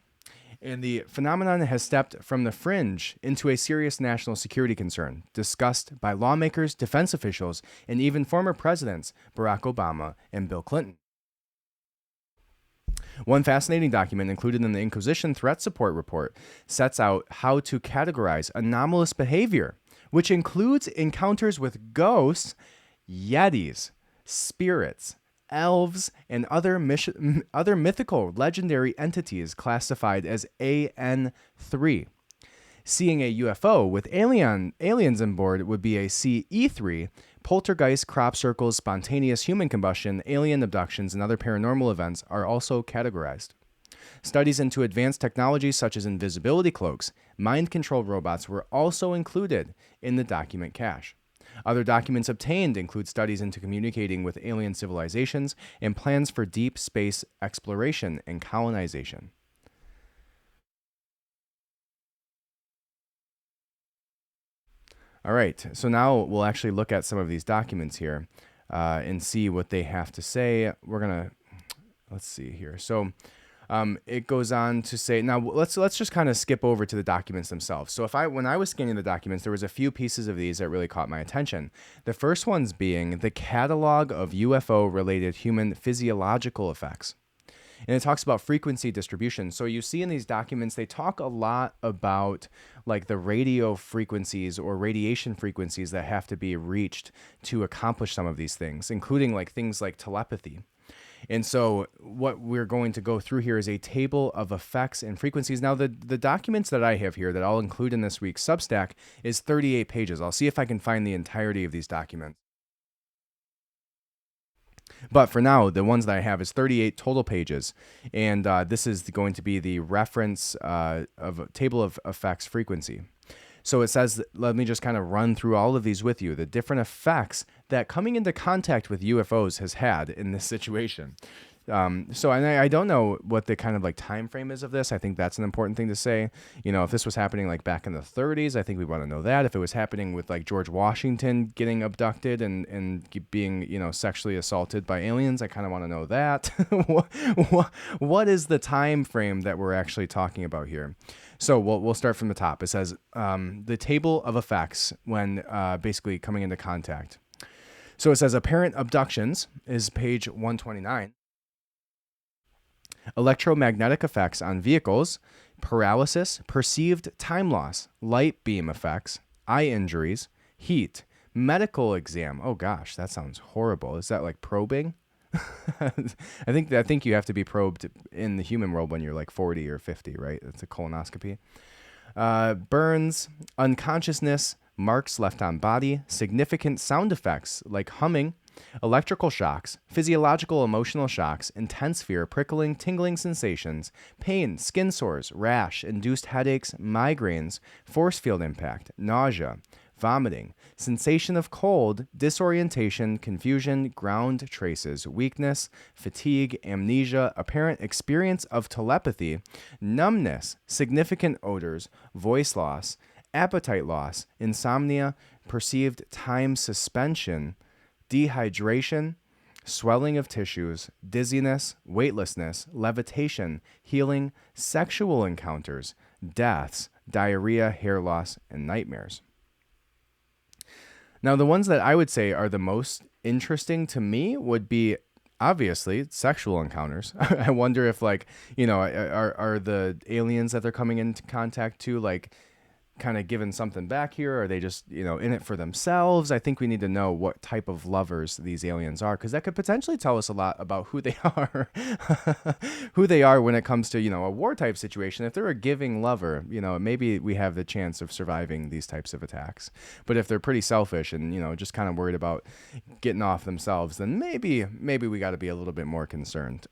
S1: And the phenomenon has stepped from the fringe into a serious national security concern, discussed by lawmakers, defense officials, and even former presidents Barack Obama and Bill Clinton. One fascinating document included in the Inquisition Threat Support Report sets out how to categorize anomalous behavior, which includes encounters with ghosts, Yetis, spirits, elves, and other mythical legendary entities classified as AN3. Seeing a UFO with aliens on board would be a CE3. Poltergeists, crop circles, spontaneous human combustion, alien abductions, and other paranormal events are also categorized. Studies into advanced technologies such as invisibility cloaks, mind control robots were also included in the document cache. Other documents obtained include studies into communicating with alien civilizations and plans for deep space exploration and colonization. All right, so now we'll actually look at some of these documents here and see what they have to say. Let's see here. So it goes on to say, now let's just kind of skip over to the documents themselves. So when I was scanning the documents, there was a few pieces of these that really caught my attention. The first ones being the catalog of UFO-related human physiological effects. And it talks about frequency distribution. So you see in these documents, they talk a lot about the radio frequencies or radiation frequencies that have to be reached to accomplish some of these things, including things like telepathy. And so what we're going to go through here is a table of effects and frequencies. Now, the documents that I have here that I'll include in this week's Substack is 38 pages. I'll see if I can find the entirety of these documents. But for now, the ones that I have is 38 total pages. And this is going to be the reference of a table of effects frequency. So it says, let me just kind of run through all of these with you, the different effects that coming into contact with UFOs has had in this situation. So I don't know what the kind of like time frame is of this. I think that's an important thing to say. You know, if this was happening like back in the 30s, I think we want to know that. If it was happening with like George Washington getting abducted and being, you know, sexually assaulted by aliens, I kind of want to know that. What is the time frame that we're actually talking about here? So we'll start from the top. It says the table of effects when basically coming into contact. So it says apparent abductions is page 129. Electromagnetic effects on vehicles, paralysis, perceived time loss, light beam effects, eye injuries, heat, medical exam. Oh gosh, that sounds horrible. Is that like probing? I think you have to be probed in the human world when you're like 40 or 50, right? It's a colonoscopy. Burns, unconsciousness, marks left on body, significant sound effects like humming, electrical shocks, physiological emotional shocks, intense fear, prickling, tingling sensations, pain, skin sores, rash, induced headaches, migraines, force field impact, nausea, vomiting, sensation of cold, disorientation, confusion, ground traces, weakness, fatigue, amnesia, apparent experience of telepathy, numbness, significant odors, voice loss, appetite loss, insomnia, perceived time suspension, dehydration, swelling of tissues, dizziness, weightlessness, levitation, healing, sexual encounters, deaths, diarrhea, hair loss, and nightmares. Now, the ones that I would say are the most interesting to me would be obviously sexual encounters. I wonder if, like, you know, are the aliens that they're coming into contact to, like, kind of given something back here? Are they just, you know, in it for themselves? I think we need to know what type of lovers these aliens are, because that could potentially tell us a lot about who they are, who they are when it comes to, you know, a war type situation. If they're a giving lover, you know, maybe we have the chance of surviving these types of attacks. But if they're pretty selfish and, you know, just kind of worried about getting off themselves, then maybe we got to be a little bit more concerned.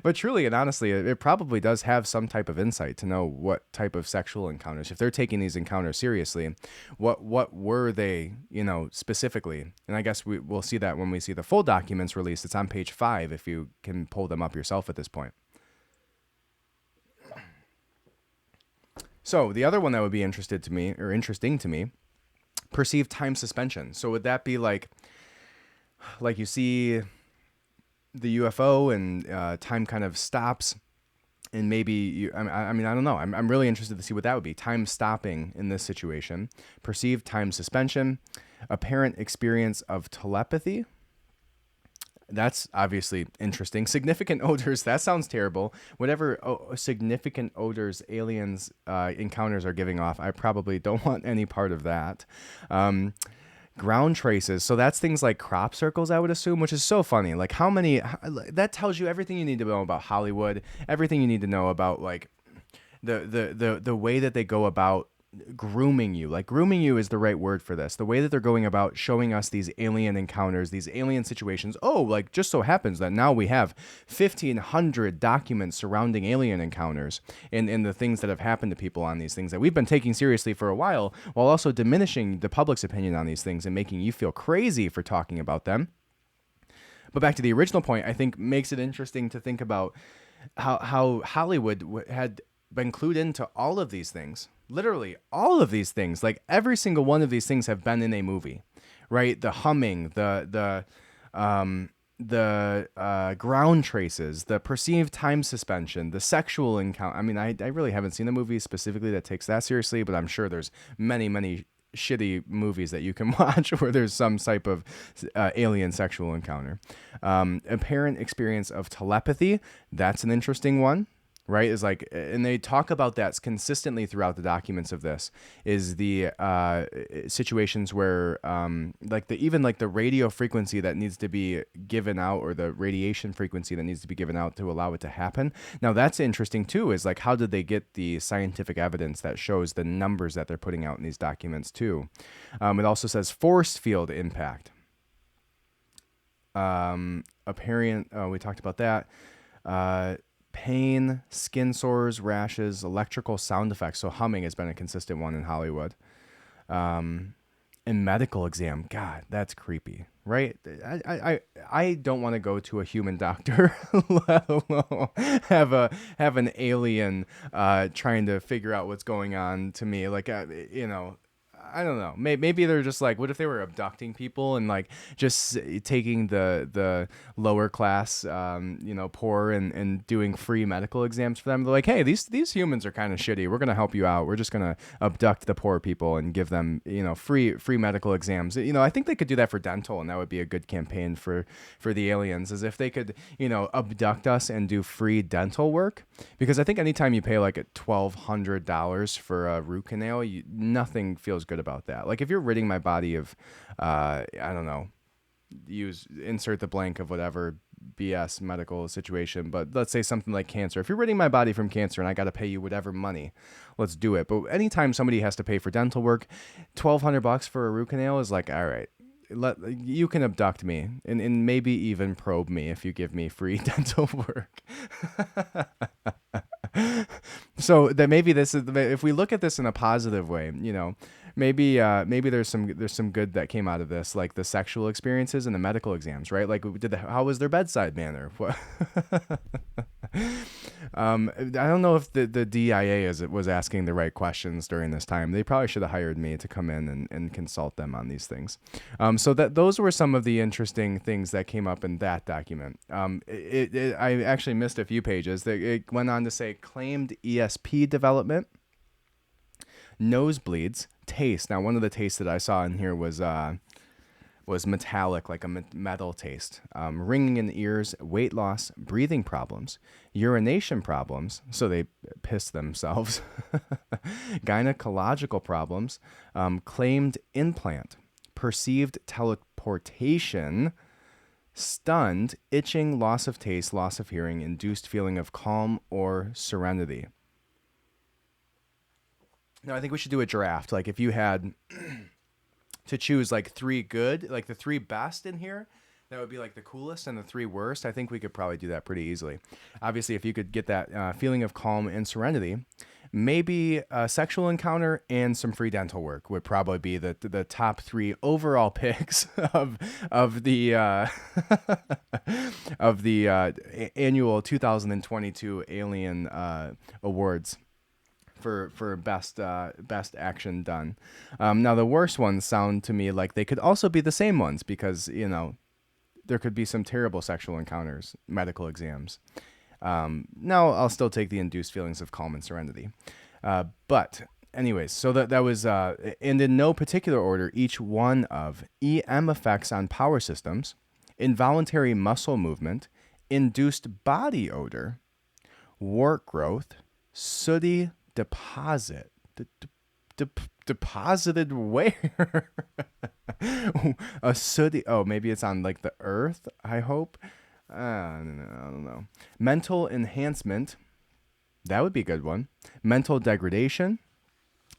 S1: But truly and honestly, it probably does have some type of insight to know what type of sexual encounters, if they're taking these encounters seriously, what were they, you know, specifically. And I guess we'll see that when we see the full documents released. It's on page 5 if you can pull them up yourself at this point. So the other one that would be interesting to me, perceived time suspension. So would that be like you see the UFO and time kind of stops, and maybe I mean, I don't know. I'm really interested to see what that would be. Time stopping in this situation. Perceived time suspension. Apparent experience of telepathy. That's obviously interesting. Significant odors. That sounds terrible. Whatever significant odors aliens encounters are giving off, I probably don't want any part of that. Ground traces. So that's things like crop circles, I would assume, which is so funny. Like that tells you everything you need to know about Hollywood, everything you need to know about like the way that they go about grooming you. Like grooming you is the right word for this. The way that they're going about showing us these alien encounters, these alien situations. Oh, like just so happens that now we have 1,500 documents surrounding alien encounters and the things that have happened to people on these things that we've been taking seriously for a while also diminishing the public's opinion on these things and making you feel crazy for talking about them. But back to the original point, I think makes it interesting to think about how Hollywood had been clued into all of these things. Literally all of these things, like every single one of these things have been in a movie, right? The humming, the ground traces, the perceived time suspension, the sexual encounter. I mean, I really haven't seen a movie specifically that takes that seriously, but I'm sure there's many shitty movies that you can watch where there's some type of alien sexual encounter. Apparent experience of telepathy. That's an interesting one. right? Is like, and they talk about that consistently throughout the documents of this, is the situations where like the radio frequency that needs to be given out, or the radiation frequency that needs to be given out to allow it to happen. Now that's interesting too, is like, how did they get the scientific evidence that shows the numbers that they're putting out in these documents too? It also says force field impact. Apparent, we talked about that. Pain, skin sores, rashes, electrical sound effects. So humming has been a consistent one in Hollywood. And medical exam. God, that's creepy, right? I don't want to go to a human doctor, let alone have an alien trying to figure out what's going on to me. Like, I don't know. Maybe they're just like, what if they were abducting people and like just taking the lower class, poor, and doing free medical exams for them? They're like, hey, these humans are kind of shitty. We're gonna help you out. We're just gonna abduct the poor people and give them, free medical exams. I think they could do that for dental, and that would be a good campaign for the aliens, as if they could, abduct us and do free dental work. Because I think anytime you pay like $1,200 for a root canal, nothing feels good about that. Like, if you're ridding my body of, I don't know, insert the blank of whatever BS medical situation, but let's say something like cancer. If you're ridding my body from cancer and I got to pay you whatever money, let's do it. But anytime somebody has to pay for dental work, $1,200 for a root canal is like, all right, you can abduct me and maybe even probe me if you give me free dental work. So that maybe this is, if we look at this in a positive way, maybe there's some good that came out of this, like the sexual experiences and the medical exams, right? Like, how was their bedside manner? What? I don't know if the DIA was asking the right questions during this time. They probably should have hired me to come in and consult them on these things. So those were some of the interesting things that came up in that document. I actually missed a few pages. It went on to say claimed ESP development, nosebleeds, taste. Now, one of the tastes that I saw in here was metallic, like a metal taste, ringing in the ears, weight loss, breathing problems, urination problems, so they piss themselves, gynecological problems, claimed implant, perceived teleportation, stunned, itching, loss of taste, loss of hearing, induced feeling of calm or serenity. Now, I think we should do a draft. Like, if you had to choose like three good, like the three best in here, that would be like the coolest, and the three worst, I think we could probably do that pretty easily. Obviously, if you could get that feeling of calm and serenity, maybe a sexual encounter and some free dental work would probably be the top three overall picks of the annual 2022 Alien Awards for best action done. Now, the worst ones sound to me like they could also be the same ones, because there could be some terrible sexual encounters, medical exams. Now, I'll still take the induced feelings of calm and serenity. But anyways, so that was, and in no particular order, each one of EM effects on power systems, involuntary muscle movement, induced body odor, wart growth, sooty deposit. Deposited where? A sooty. Oh, maybe it's on like the earth, I hope. I don't know. Mental enhancement. That would be a good one. Mental degradation.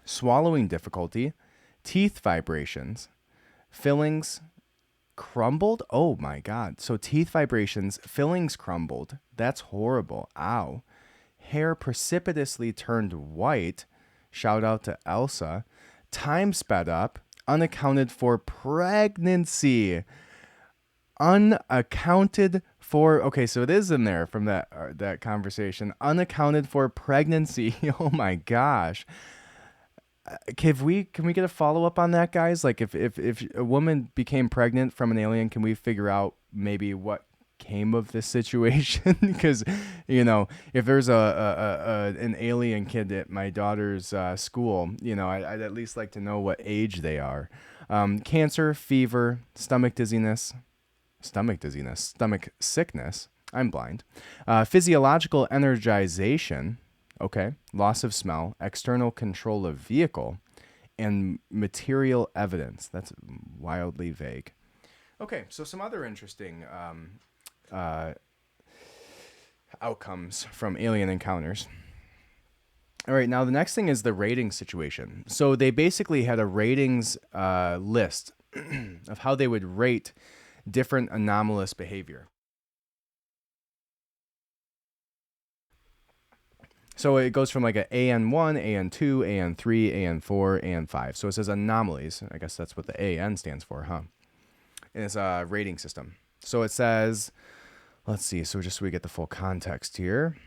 S1: Swallowing difficulty. Teeth vibrations. Fillings crumbled. Oh my God. So teeth vibrations, fillings crumbled. That's horrible. Ow. Hair precipitously turned white. Shout out to Elsa. Time sped up. Unaccounted for pregnancy. Unaccounted for. Okay, so it is in there from that conversation. Unaccounted for pregnancy. Oh my gosh. Can we get a follow up on that, guys? Like, if a woman became pregnant from an alien, can we figure out maybe what came of this situation? Because if there's an alien kid at my daughter's school, I'd at least like to know what age they are. Cancer, fever, stomach sickness, I'm blind. Physiological energization, okay, loss of smell, external control of vehicle, and material evidence. That's wildly vague. Okay, so some other interesting outcomes from alien encounters. All right, now the next thing is the rating situation. So they basically had a ratings list of how they would rate different anomalous behavior. So it goes from like an AN1, AN2, AN3, AN4, AN5. So it says anomalies. I guess that's what the AN stands for, huh? And it's a rating system. So it says, let's see, so just so we get the full context here.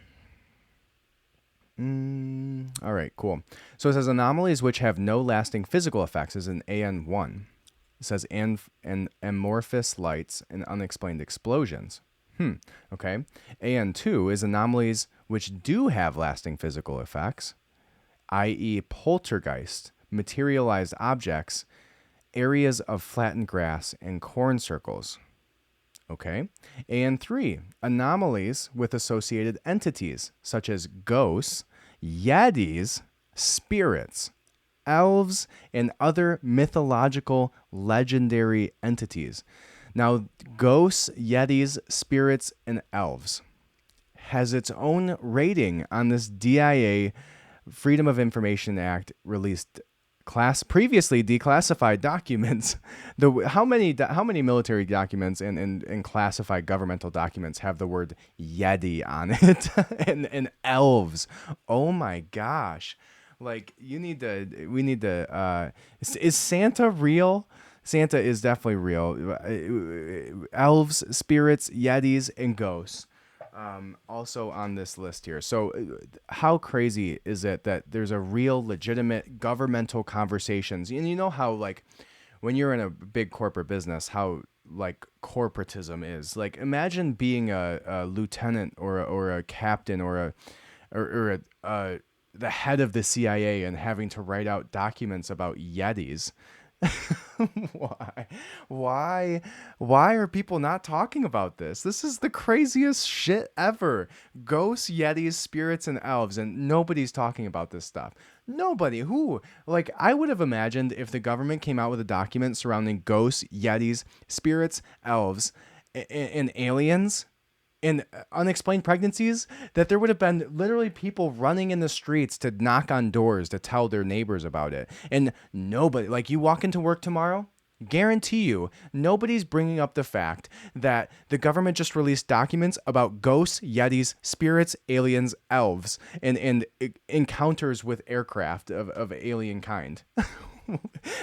S1: All right, cool. So it says anomalies which have no lasting physical effects is an AN1. It says and amorphous lights and unexplained explosions. Okay. AN2 is anomalies which do have lasting physical effects, i.e. poltergeist, materialized objects, areas of flattened grass, and corn circles. Okay. AN3, anomalies with associated entities, such as ghosts, yetis, spirits, elves, and other mythological legendary entities. Now, ghosts, yetis, spirits, and elves has its own rating on this DIA Freedom of Information Act released previously declassified documents. How many military documents and classified governmental documents have the word Yeti on it and elves? Oh my gosh. Like we need to is Santa real? Santa is definitely real. Elves, spirits, yetis, and ghosts. Also on this list here. So how crazy is it that there's a real legitimate governmental conversations? And you know how like when you're in a big corporate business, how like corporatism is. Like imagine being a lieutenant or a captain or the head of the CIA and having to write out documents about yetis. Why are people not talking about this? This is the craziest shit ever. Ghosts, yetis, spirits, and elves, and nobody's talking about this stuff. Nobody. Who? Like, I would have imagined if the government came out with a document surrounding ghosts, yetis, spirits, elves, and aliens and unexplained pregnancies, that there would have been literally people running in the streets to knock on doors to tell their neighbors about it. And nobody, like you walk into work tomorrow, guarantee you, nobody's bringing up the fact that the government just released documents about ghosts, yetis, spirits, aliens, elves, and encounters with aircraft of alien kind.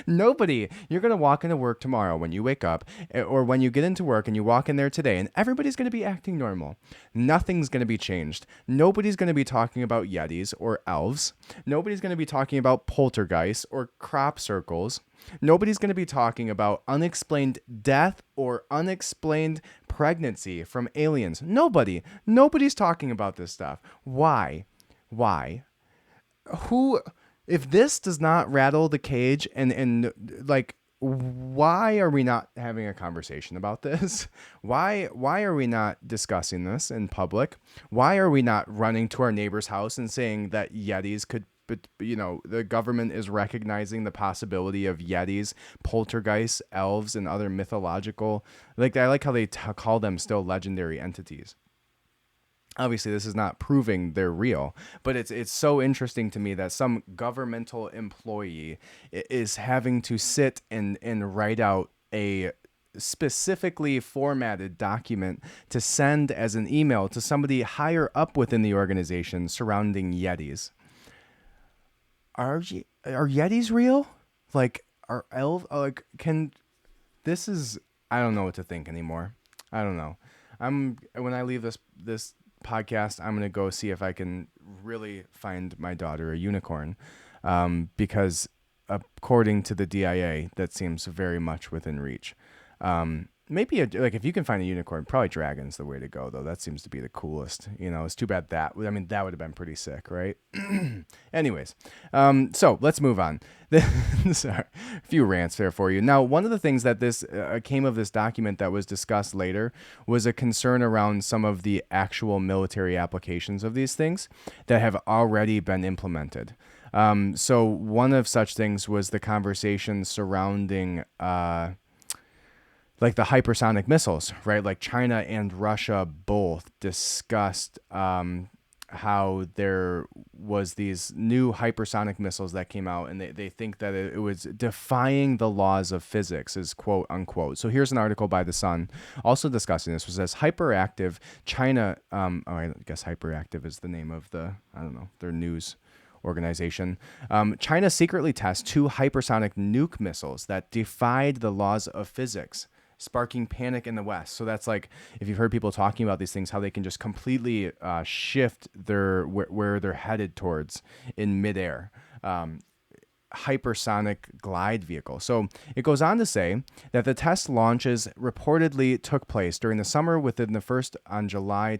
S1: Nobody. You're going to walk into work tomorrow when you wake up or when you get into work and you walk in there today and everybody's going to be acting normal. Nothing's going to be changed. Nobody's going to be talking about yetis or elves. Nobody's going to be talking about poltergeists or crop circles. Nobody's going to be talking about unexplained death or unexplained pregnancy from aliens. Nobody's talking about this stuff. Why? If this does not rattle the cage and like, why are we not having a conversation about this? Why are we not discussing this in public? Why are we not running to our neighbor's house and saying that yetis could, the government is recognizing the possibility of yetis, poltergeists, elves, and other mythological, like I like how they call them still legendary entities. Obviously, this is not proving they're real, but it's so interesting to me that some governmental employee is having to sit and write out a specifically formatted document to send as an email to somebody higher up within the organization surrounding yetis. Are yetis real? Like, are elves? Like, this is, I don't know what to think anymore. I don't know. When I leave this podcast, I'm going to go see if I can really find my daughter a unicorn, because according to the DIA, that seems very much within reach. maybe like if you can find a unicorn, probably dragon's the way to go, though. That seems to be the coolest. It's too bad that. I mean, that would have been pretty sick, right? Anyways, so let's move on. Sorry, a few rants there for you. Now, one of the things that this came of this document that was discussed later was a concern around some of the actual military applications of these things that have already been implemented. So one of such things was the conversation surrounding like the hypersonic missiles, right? Like China and Russia both discussed how there was these new hypersonic missiles that came out, and they think that it was defying the laws of physics, is quote unquote. So here's an article by The Sun also discussing this. It says hyperactive China, I guess hyperactive is the name of their news organization. China secretly tests 2 hypersonic nuke missiles that defied the laws of physics, sparking panic in the West. So that's like, if you've heard people talking about these things, how they can just completely shift where they're headed towards in midair. Hypersonic glide vehicle. So it goes on to say that the test launches reportedly took place during the summer with the first on July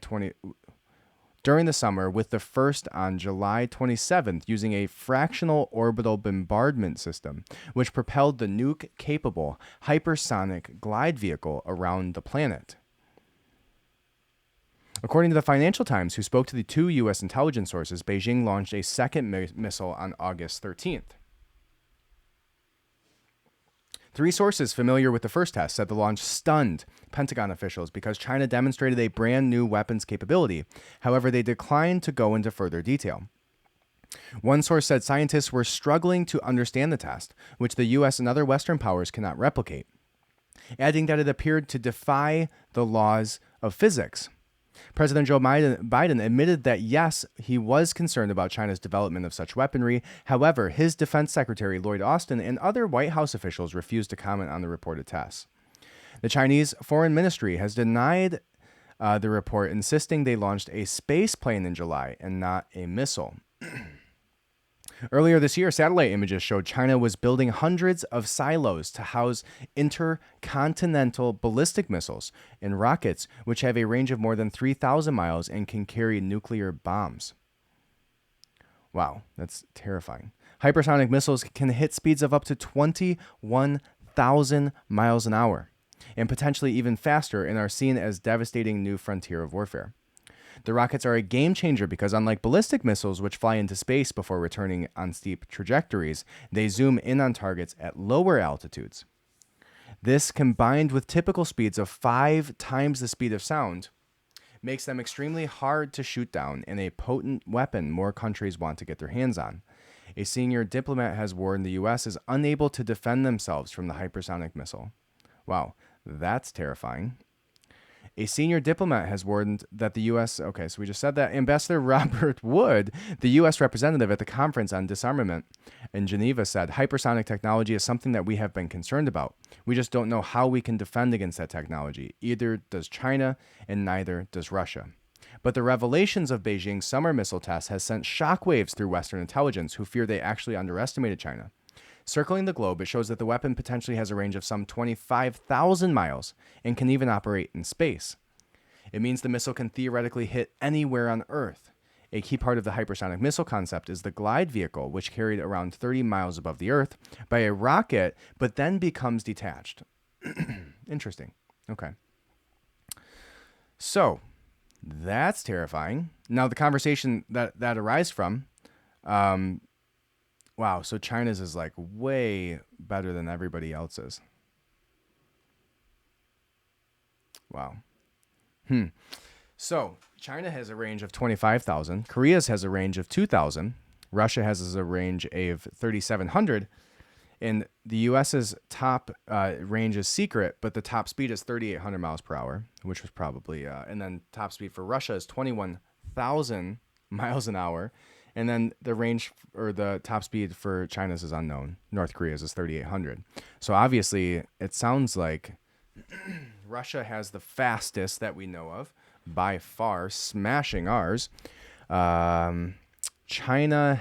S1: 27th using a fractional orbital bombardment system, which propelled the nuke-capable hypersonic glide vehicle around the planet. According to the Financial Times, who spoke to the 2 U.S. intelligence sources, Beijing launched a second missile on August 13th. 3 sources familiar with the first test said the launch stunned Pentagon officials because China demonstrated a brand new weapons capability. However, they declined to go into further detail. One source said scientists were struggling to understand the test, which the U.S. and other Western powers cannot replicate, adding that it appeared to defy the laws of physics. President Joe Biden admitted that, yes, he was concerned about China's development of such weaponry. However, his Defense Secretary Lloyd Austin and other White House officials refused to comment on the reported tests. The Chinese Foreign Ministry has denied the report, insisting they launched a space plane in July and not a missile. Earlier this year, satellite images showed China was building hundreds of silos to house intercontinental ballistic missiles and rockets, which have a range of more than 3,000 miles and can carry nuclear bombs. Wow, that's terrifying. Hypersonic missiles can hit speeds of up to 21,000 miles an hour, and potentially even faster, and are seen as devastating new frontier of warfare. The rockets are a game changer because, unlike ballistic missiles, which fly into space before returning on steep trajectories, they zoom in on targets at lower altitudes. This, combined with typical speeds of 5 times the speed of sound, makes them extremely hard to shoot down and a potent weapon more countries want to get their hands on. A senior diplomat has warned the U.S. is unable to defend themselves from the hypersonic missile. Wow, that's terrifying. A senior diplomat has warned that the U.S. Okay, so we just said that. Ambassador Robert Wood, the U.S. representative at the Conference on Disarmament in Geneva, said, hypersonic technology is something that we have been concerned about. We just don't know how we can defend against that technology. Either does China, and neither does Russia. But the revelations of Beijing's summer missile tests has sent shockwaves through Western intelligence, who fear they actually underestimated China. Circling the globe, it shows that the weapon potentially has a range of some 25,000 miles and can even operate in space. It means the missile can theoretically hit anywhere on Earth. A key part of the hypersonic missile concept is the glide vehicle, which carried around 30 miles above the Earth by a rocket, but then becomes detached. Interesting. Okay. So, that's terrifying. Now, the conversation that arises from... Wow, so China's is like way better than everybody else's. Wow. So China has a range of 25,000. Korea's has a range of 2,000. Russia has a range of 3,700. And the U.S.'s top range is secret, but the top speed is 3,800 miles per hour, which was probably... and then top speed for Russia is 21,000 miles an hour. And then the range or the top speed for China's is unknown. North Korea's is 3,800. So obviously, it sounds like Russia has the fastest that we know of, by far, smashing ours. China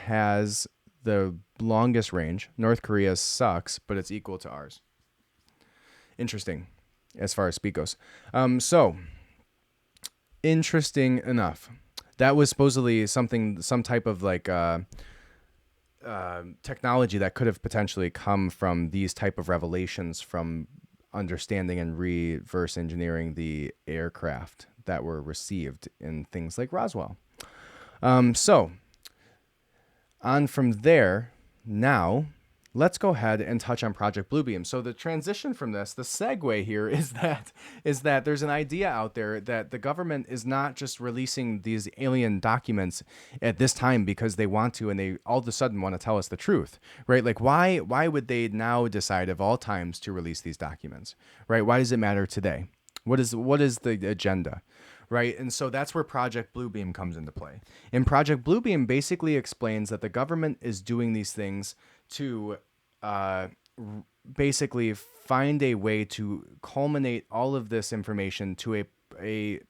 S1: has the longest range. North Korea sucks, but it's equal to ours. Interesting. as far as speed goes. So interesting enough, that was supposedly some type of like technology that could have potentially come from these type of revelations from understanding and reverse engineering the aircraft that were received in things like Roswell. So on from there, now let's go ahead and touch on Project Bluebeam. So the transition from this, the segue here is that there's an idea out there that the government is not just releasing these alien documents at this time because they want to, and they all of a sudden want to tell us the truth, right? Like why would they now decide of all times to release these documents, right? Why does it matter today? What is the agenda? Right. And so that's where Project Bluebeam comes into play. And Project Bluebeam basically explains that the government is doing these things to basically find a way to culminate all of this information to a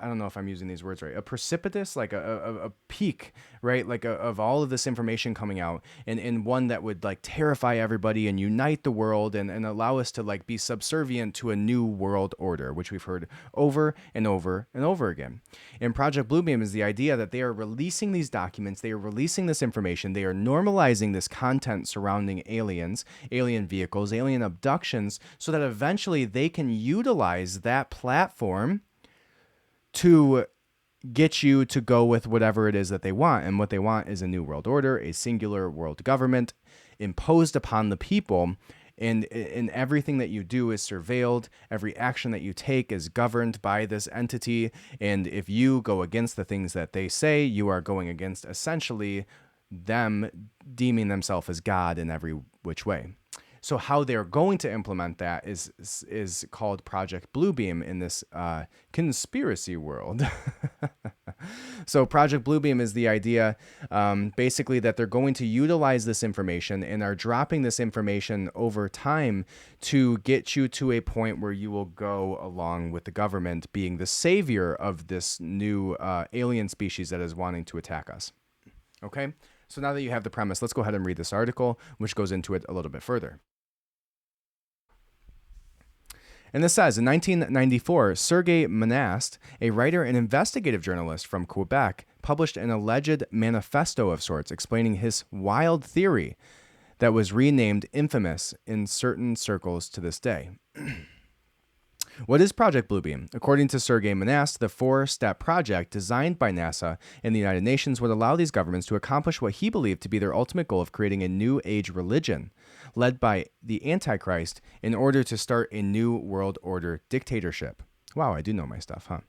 S1: I don't know if I'm using these words right, a precipitous, like a peak, right? Like of all of this information coming out, and one that would like terrify everybody and unite the world and allow us to like be subservient to a new world order, which we've heard over and over and over again. And Project Bluebeam is the idea that they are releasing these documents, they are releasing this information, they are normalizing this content surrounding aliens, alien vehicles, alien abductions, so that eventually they can utilize that platform to get you to go with whatever it is that they want. And what they want is a new world order, a singular world government imposed upon the people. And everything that you do is surveilled. Every action that you take is governed by this entity. And if you go against the things that they say, you are going against essentially them deeming themselves as God in every which way. So how they're going to implement that is called Project Bluebeam in this conspiracy world. So Project Bluebeam is the idea, basically, that they're going to utilize this information and are dropping this information over time to get you to a point where you will go along with the government being the savior of this new alien species that is wanting to attack us. Okay? So now that you have the premise, let's go ahead and read this article, which goes into it a little bit further. And this says, in 1994, Sergei Monast, a writer and investigative journalist from Quebec, published an alleged manifesto of sorts explaining his wild theory that was renamed infamous in certain circles to this day. What is Project Bluebeam? According to Sergei Monast, the four-step project designed by NASA and the United Nations would allow these governments to accomplish what he believed to be their ultimate goal of creating a new age religion, led by the Antichrist, in order to start a new world order dictatorship. Wow, I do know my stuff, huh?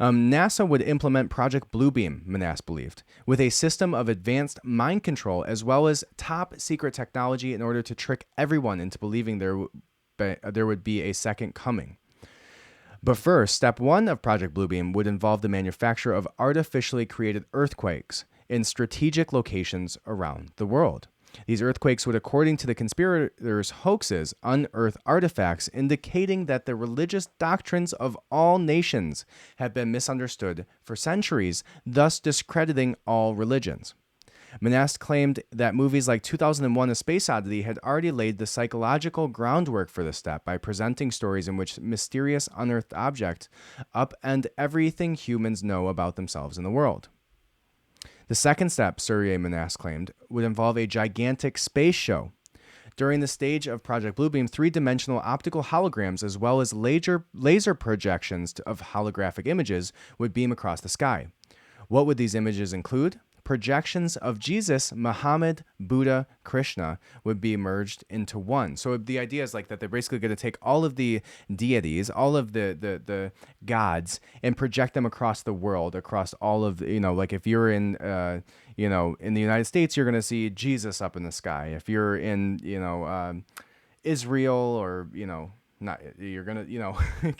S1: NASA would implement Project Bluebeam, Monast believed, with a system of advanced mind control as well as top secret technology in order to trick everyone into believing there would be a second coming. But first, step one of Project Bluebeam would involve the manufacture of artificially created earthquakes in strategic locations around the world. These earthquakes would, according to the conspirators' hoaxes, unearth artifacts indicating that the religious doctrines of all nations have been misunderstood for centuries, thus discrediting all religions. Monast claimed that movies like 2001: A Space Odyssey had already laid the psychological groundwork for this step by presenting stories in which mysterious unearthed objects upend everything humans know about themselves and the world. The second step, Sergei Monast claimed, would involve a gigantic space show. During the stage of Project Bluebeam, three-dimensional optical holograms as well as laser projections of holographic images would beam across the sky. What would these images include? Projections of Jesus, Muhammad, Buddha, Krishna would be merged into one. So the idea is like that they're basically going to take all of the deities, all of the gods, and project them across the world, across all of, like if you're in, in the United States, you're going to see Jesus up in the sky. If you're in, Israel or, not, you're going to,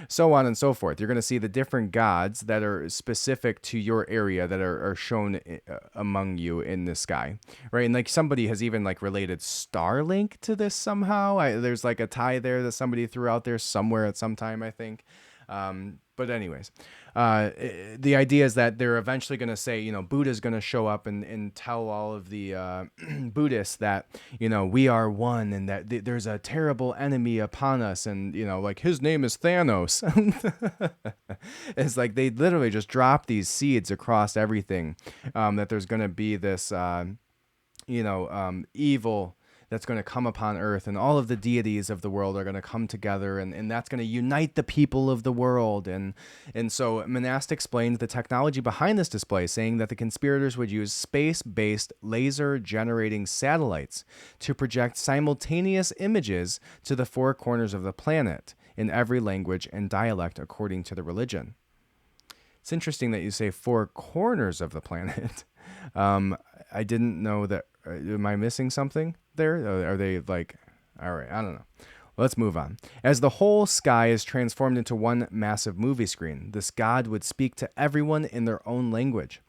S1: so on and so forth. You're going to see the different gods that are specific to your area that are shown among you in the sky, right? And like somebody has even like related Starlink to this somehow. There's like a tie there that somebody threw out there somewhere at some time, I think. But anyways, the idea is that they're eventually going to say, Buddha's going to show up and tell all of the Buddhists that, we are one and that there's a terrible enemy upon us. And, like his name is Thanos. It's like they literally just drop these seeds across everything, that there's going to be this, evil that's going to come upon earth, and all of the deities of the world are going to come together, and that's going to unite the people of the world. And so Monast explained the technology behind this display, saying that the conspirators would use space-based laser-generating satellites to project simultaneous images to the four corners of the planet in every language and dialect according to the religion. It's interesting that you say four corners of the planet. I didn't know that. Am I missing something there? Are they like, all right, I don't know. Let's move on. As the whole sky is transformed into one massive movie screen, this god would speak to everyone in their own language.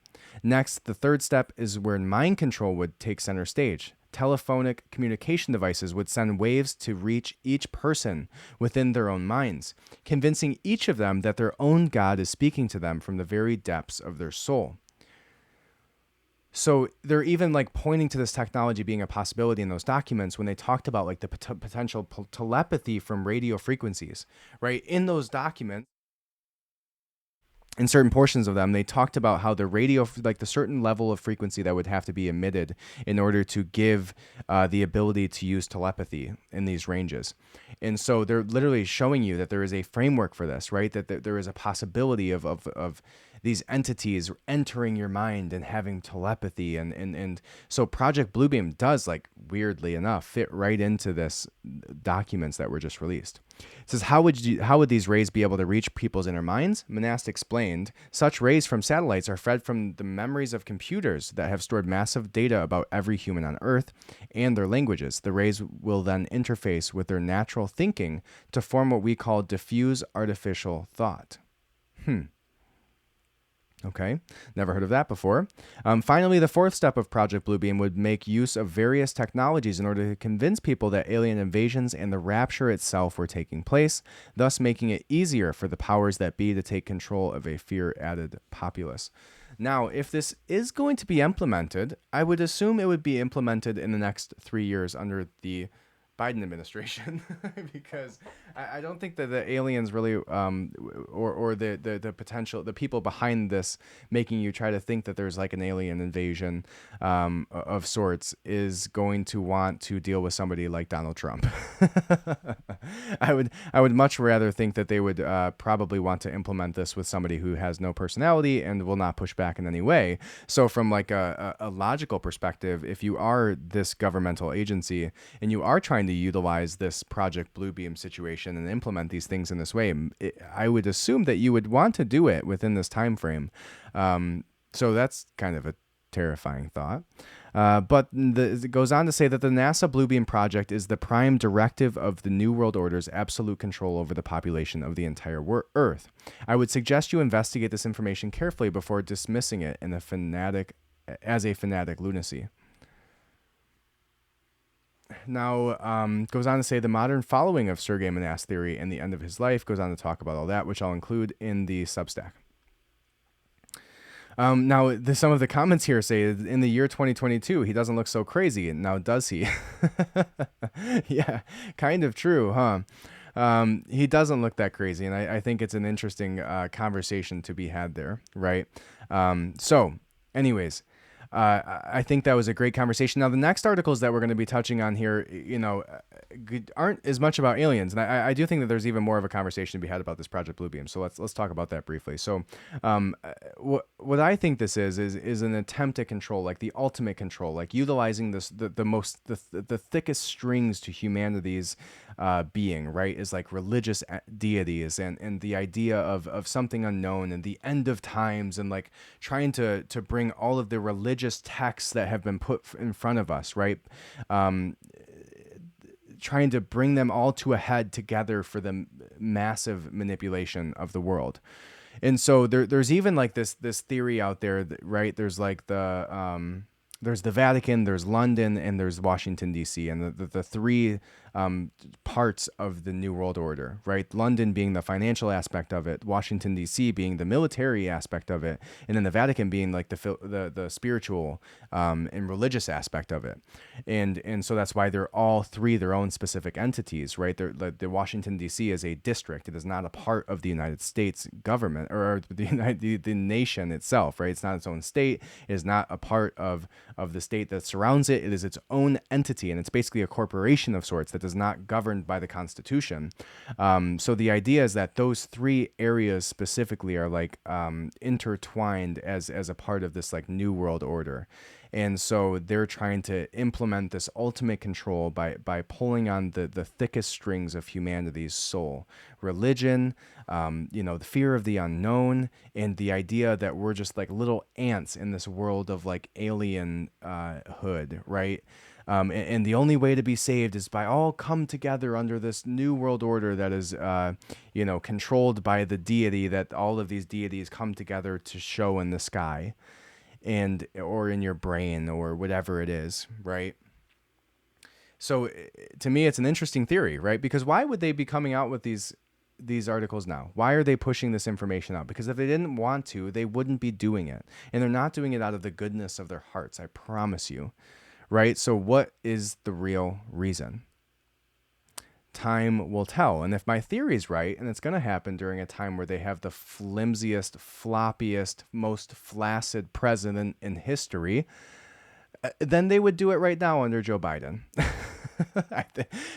S1: Next, the third step is where mind control would take center stage. Telephonic communication devices would send waves to reach each person within their own minds, convincing each of them that their own god is speaking to them from the very depths of their soul. So they're even like pointing to this technology being a possibility in those documents when they talked about like the potential telepathy from radio frequencies, right? In those documents, in certain portions of them, they talked about how the radio, like the certain level of frequency that would have to be emitted in order to give the ability to use telepathy in these ranges. And so they're literally showing you that there is a framework for this, right? That there is a possibility of these entities entering your mind and having telepathy. And so Project Bluebeam does, like, weirdly enough, fit right into this documents that were just released. It says, how would these rays be able to reach people's inner minds? Monast explained, such rays from satellites are fed from the memories of computers that have stored massive data about every human on Earth and their languages. The rays will then interface with their natural thinking to form what we call diffuse artificial thought. Okay, never heard of that before. Finally, the fourth step of Project Bluebeam would make use of various technologies in order to convince people that alien invasions and the rapture itself were taking place, thus making it easier for the powers that be to take control of a fear-added populace. Now, if this is going to be implemented, I would assume it would be implemented in the next 3 years under the Biden administration, because I don't think that the aliens really, or the potential, the people behind this making you try to think that there's like an alien invasion of sorts is going to want to deal with somebody like Donald Trump. I would much rather think that they would probably want to implement this with somebody who has no personality and will not push back in any way. So from like a logical perspective, if you are this governmental agency and you are trying to utilize this Project Bluebeam situation and implement these things in this way, I would assume that you would want to do it within this time frame. So that's kind of a terrifying thought. But it goes on to say that the NASA Bluebeam project is the prime directive of the New World Order's absolute control over the population of the entire Earth. I would suggest you investigate this information carefully before dismissing it as a fanatic lunacy. Now, goes on to say the modern following of Sergei Monast's theory and the end of his life, goes on to talk about all that, which I'll include in the Substack. Now, some of the comments here say, in the year 2022, he doesn't look so crazy. And now, does he? Yeah, kind of true, huh? He doesn't look that crazy. And I think it's an interesting conversation to be had there, right? So, anyways, I think that was a great conversation. Now, the next articles that we're going to be touching on here, aren't as much about aliens, and I do think that there's even more of a conversation to be had about this Project Bluebeam. So let's talk about that briefly. So, what I think this is an attempt at control, like the ultimate control, like utilizing the thickest strings to humanity's being, right? Is like religious deities and the idea of something unknown and the end of times, and like trying to bring all of the religious texts that have been put in front of us, right? Trying to bring them all to a head together for the massive manipulation of the world. And so there's even like this theory out there, right? There's like there's the Vatican, there's London, and there's Washington, D.C. And the three parts of the New World Order, right? London being the financial aspect of it, Washington, D.C. being the military aspect of it, and then the Vatican being like the spiritual and religious aspect of it. And so that's why they're all three their own specific entities, right? The Washington, D.C. is a district. It is not a part of the United States government or the nation itself, right? It's not its own state. It is not a part of the state that surrounds it. It is its own entity, and it's basically a corporation of sorts that is not governed by the Constitution. So the idea is that those three areas specifically are like intertwined as a part of this like New World Order. And so they're trying to implement this ultimate control by pulling on the thickest strings of humanity's soul, religion, the fear of the unknown, and the idea that we're just like little ants in this world of like alien hood, right? And the only way to be saved is by all come together under this new world order that is, controlled by the deity that all of these deities come together to show in the sky. Or in your brain or whatever it is, right? So to me, it's an interesting theory, right? Because why would they be coming out with these articles now? Why are they pushing this information out? Because if they didn't want to, they wouldn't be doing it. And they're not doing it out of the goodness of their hearts, I promise you, right? So what is the real reason? Time will tell. And if my theory is right, and it's going to happen during a time where they have the flimsiest, floppiest, most flaccid president in history, then they would do it right now under Joe Biden.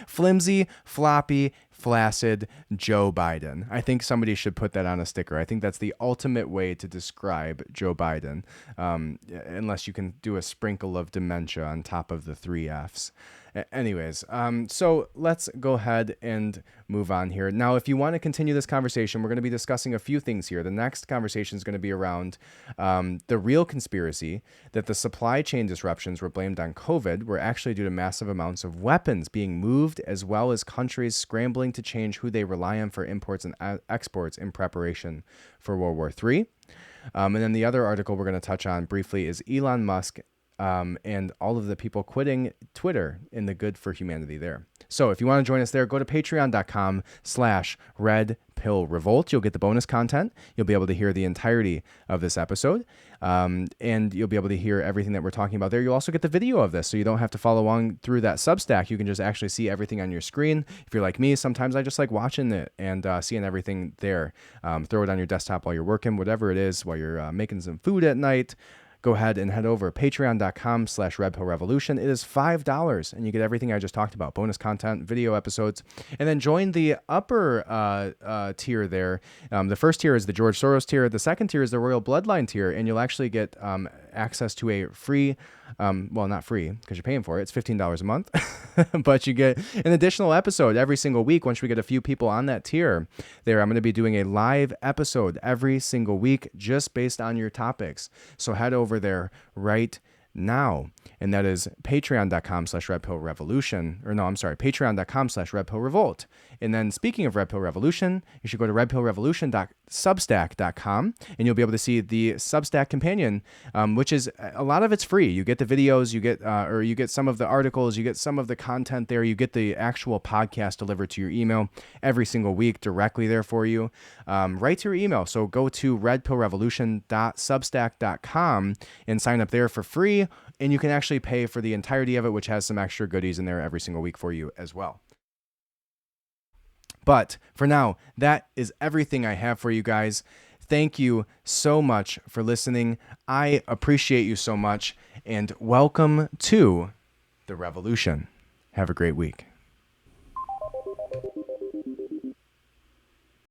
S1: Flimsy, floppy, flaccid Joe Biden. I think somebody should put that on a sticker. I think that's the ultimate way to describe Joe Biden, unless you can do a sprinkle of dementia on top of the 3 Fs. Anyways, so let's go ahead and move on here. Now, if you want to continue this conversation, we're going to be discussing a few things here. The next conversation is going to be around the real conspiracy that the supply chain disruptions were blamed on COVID were actually due to massive amounts of weapons being moved, as well as countries scrambling to change who they rely on for imports and exports in preparation for World War III. And then the other article we're going to touch on briefly is Elon Musk and all of the people quitting Twitter in the good for humanity there. So if you want to join us there, go to patreon.com/redpillrevolt. You'll get the bonus content. You'll be able to hear the entirety of this episode. And you'll be able to hear everything that we're talking about there. You'll also get the video of this, so you don't have to follow along through that Substack. You can just actually see everything on your screen. If you're like me, sometimes I just like watching it and seeing everything there. Throw it on your desktop while you're working, whatever it is, while you're making some food at night. Go ahead and head over patreon.com/redpillrevolution. It is $5 and you get everything I just talked about, bonus content, video episodes, and then join the upper tier there. The first tier is the George Soros tier. The second tier is the Royal Bloodline tier, and you'll actually get access to a free, well, not free because you're paying for it. It's $15 a month, but you get an additional episode every single week. Once we get a few people on that tier there, I'm going to be doing a live episode every single week just based on your topics. So head over there right now, and that is patreon.com/redpillrevolution, or no, I'm sorry, patreon.com/redpillrevolt. And then speaking of Red Pill Revolution, you should go to redpillrevolution.substack.com, and you'll be able to see the Substack companion, which is a lot of it's free. You get the videos, you get some of the articles, you get some of the content there, you get the actual podcast delivered to your email every single week directly there for you, right to your email. So go to redpillrevolution.substack.com and sign up there for free, and you can actually pay for the entirety of it, which has some extra goodies in there every single week for you as well. But for now, that is everything I have for you guys. Thank you so much for listening. I appreciate you so much, and welcome to the revolution. Have a great week.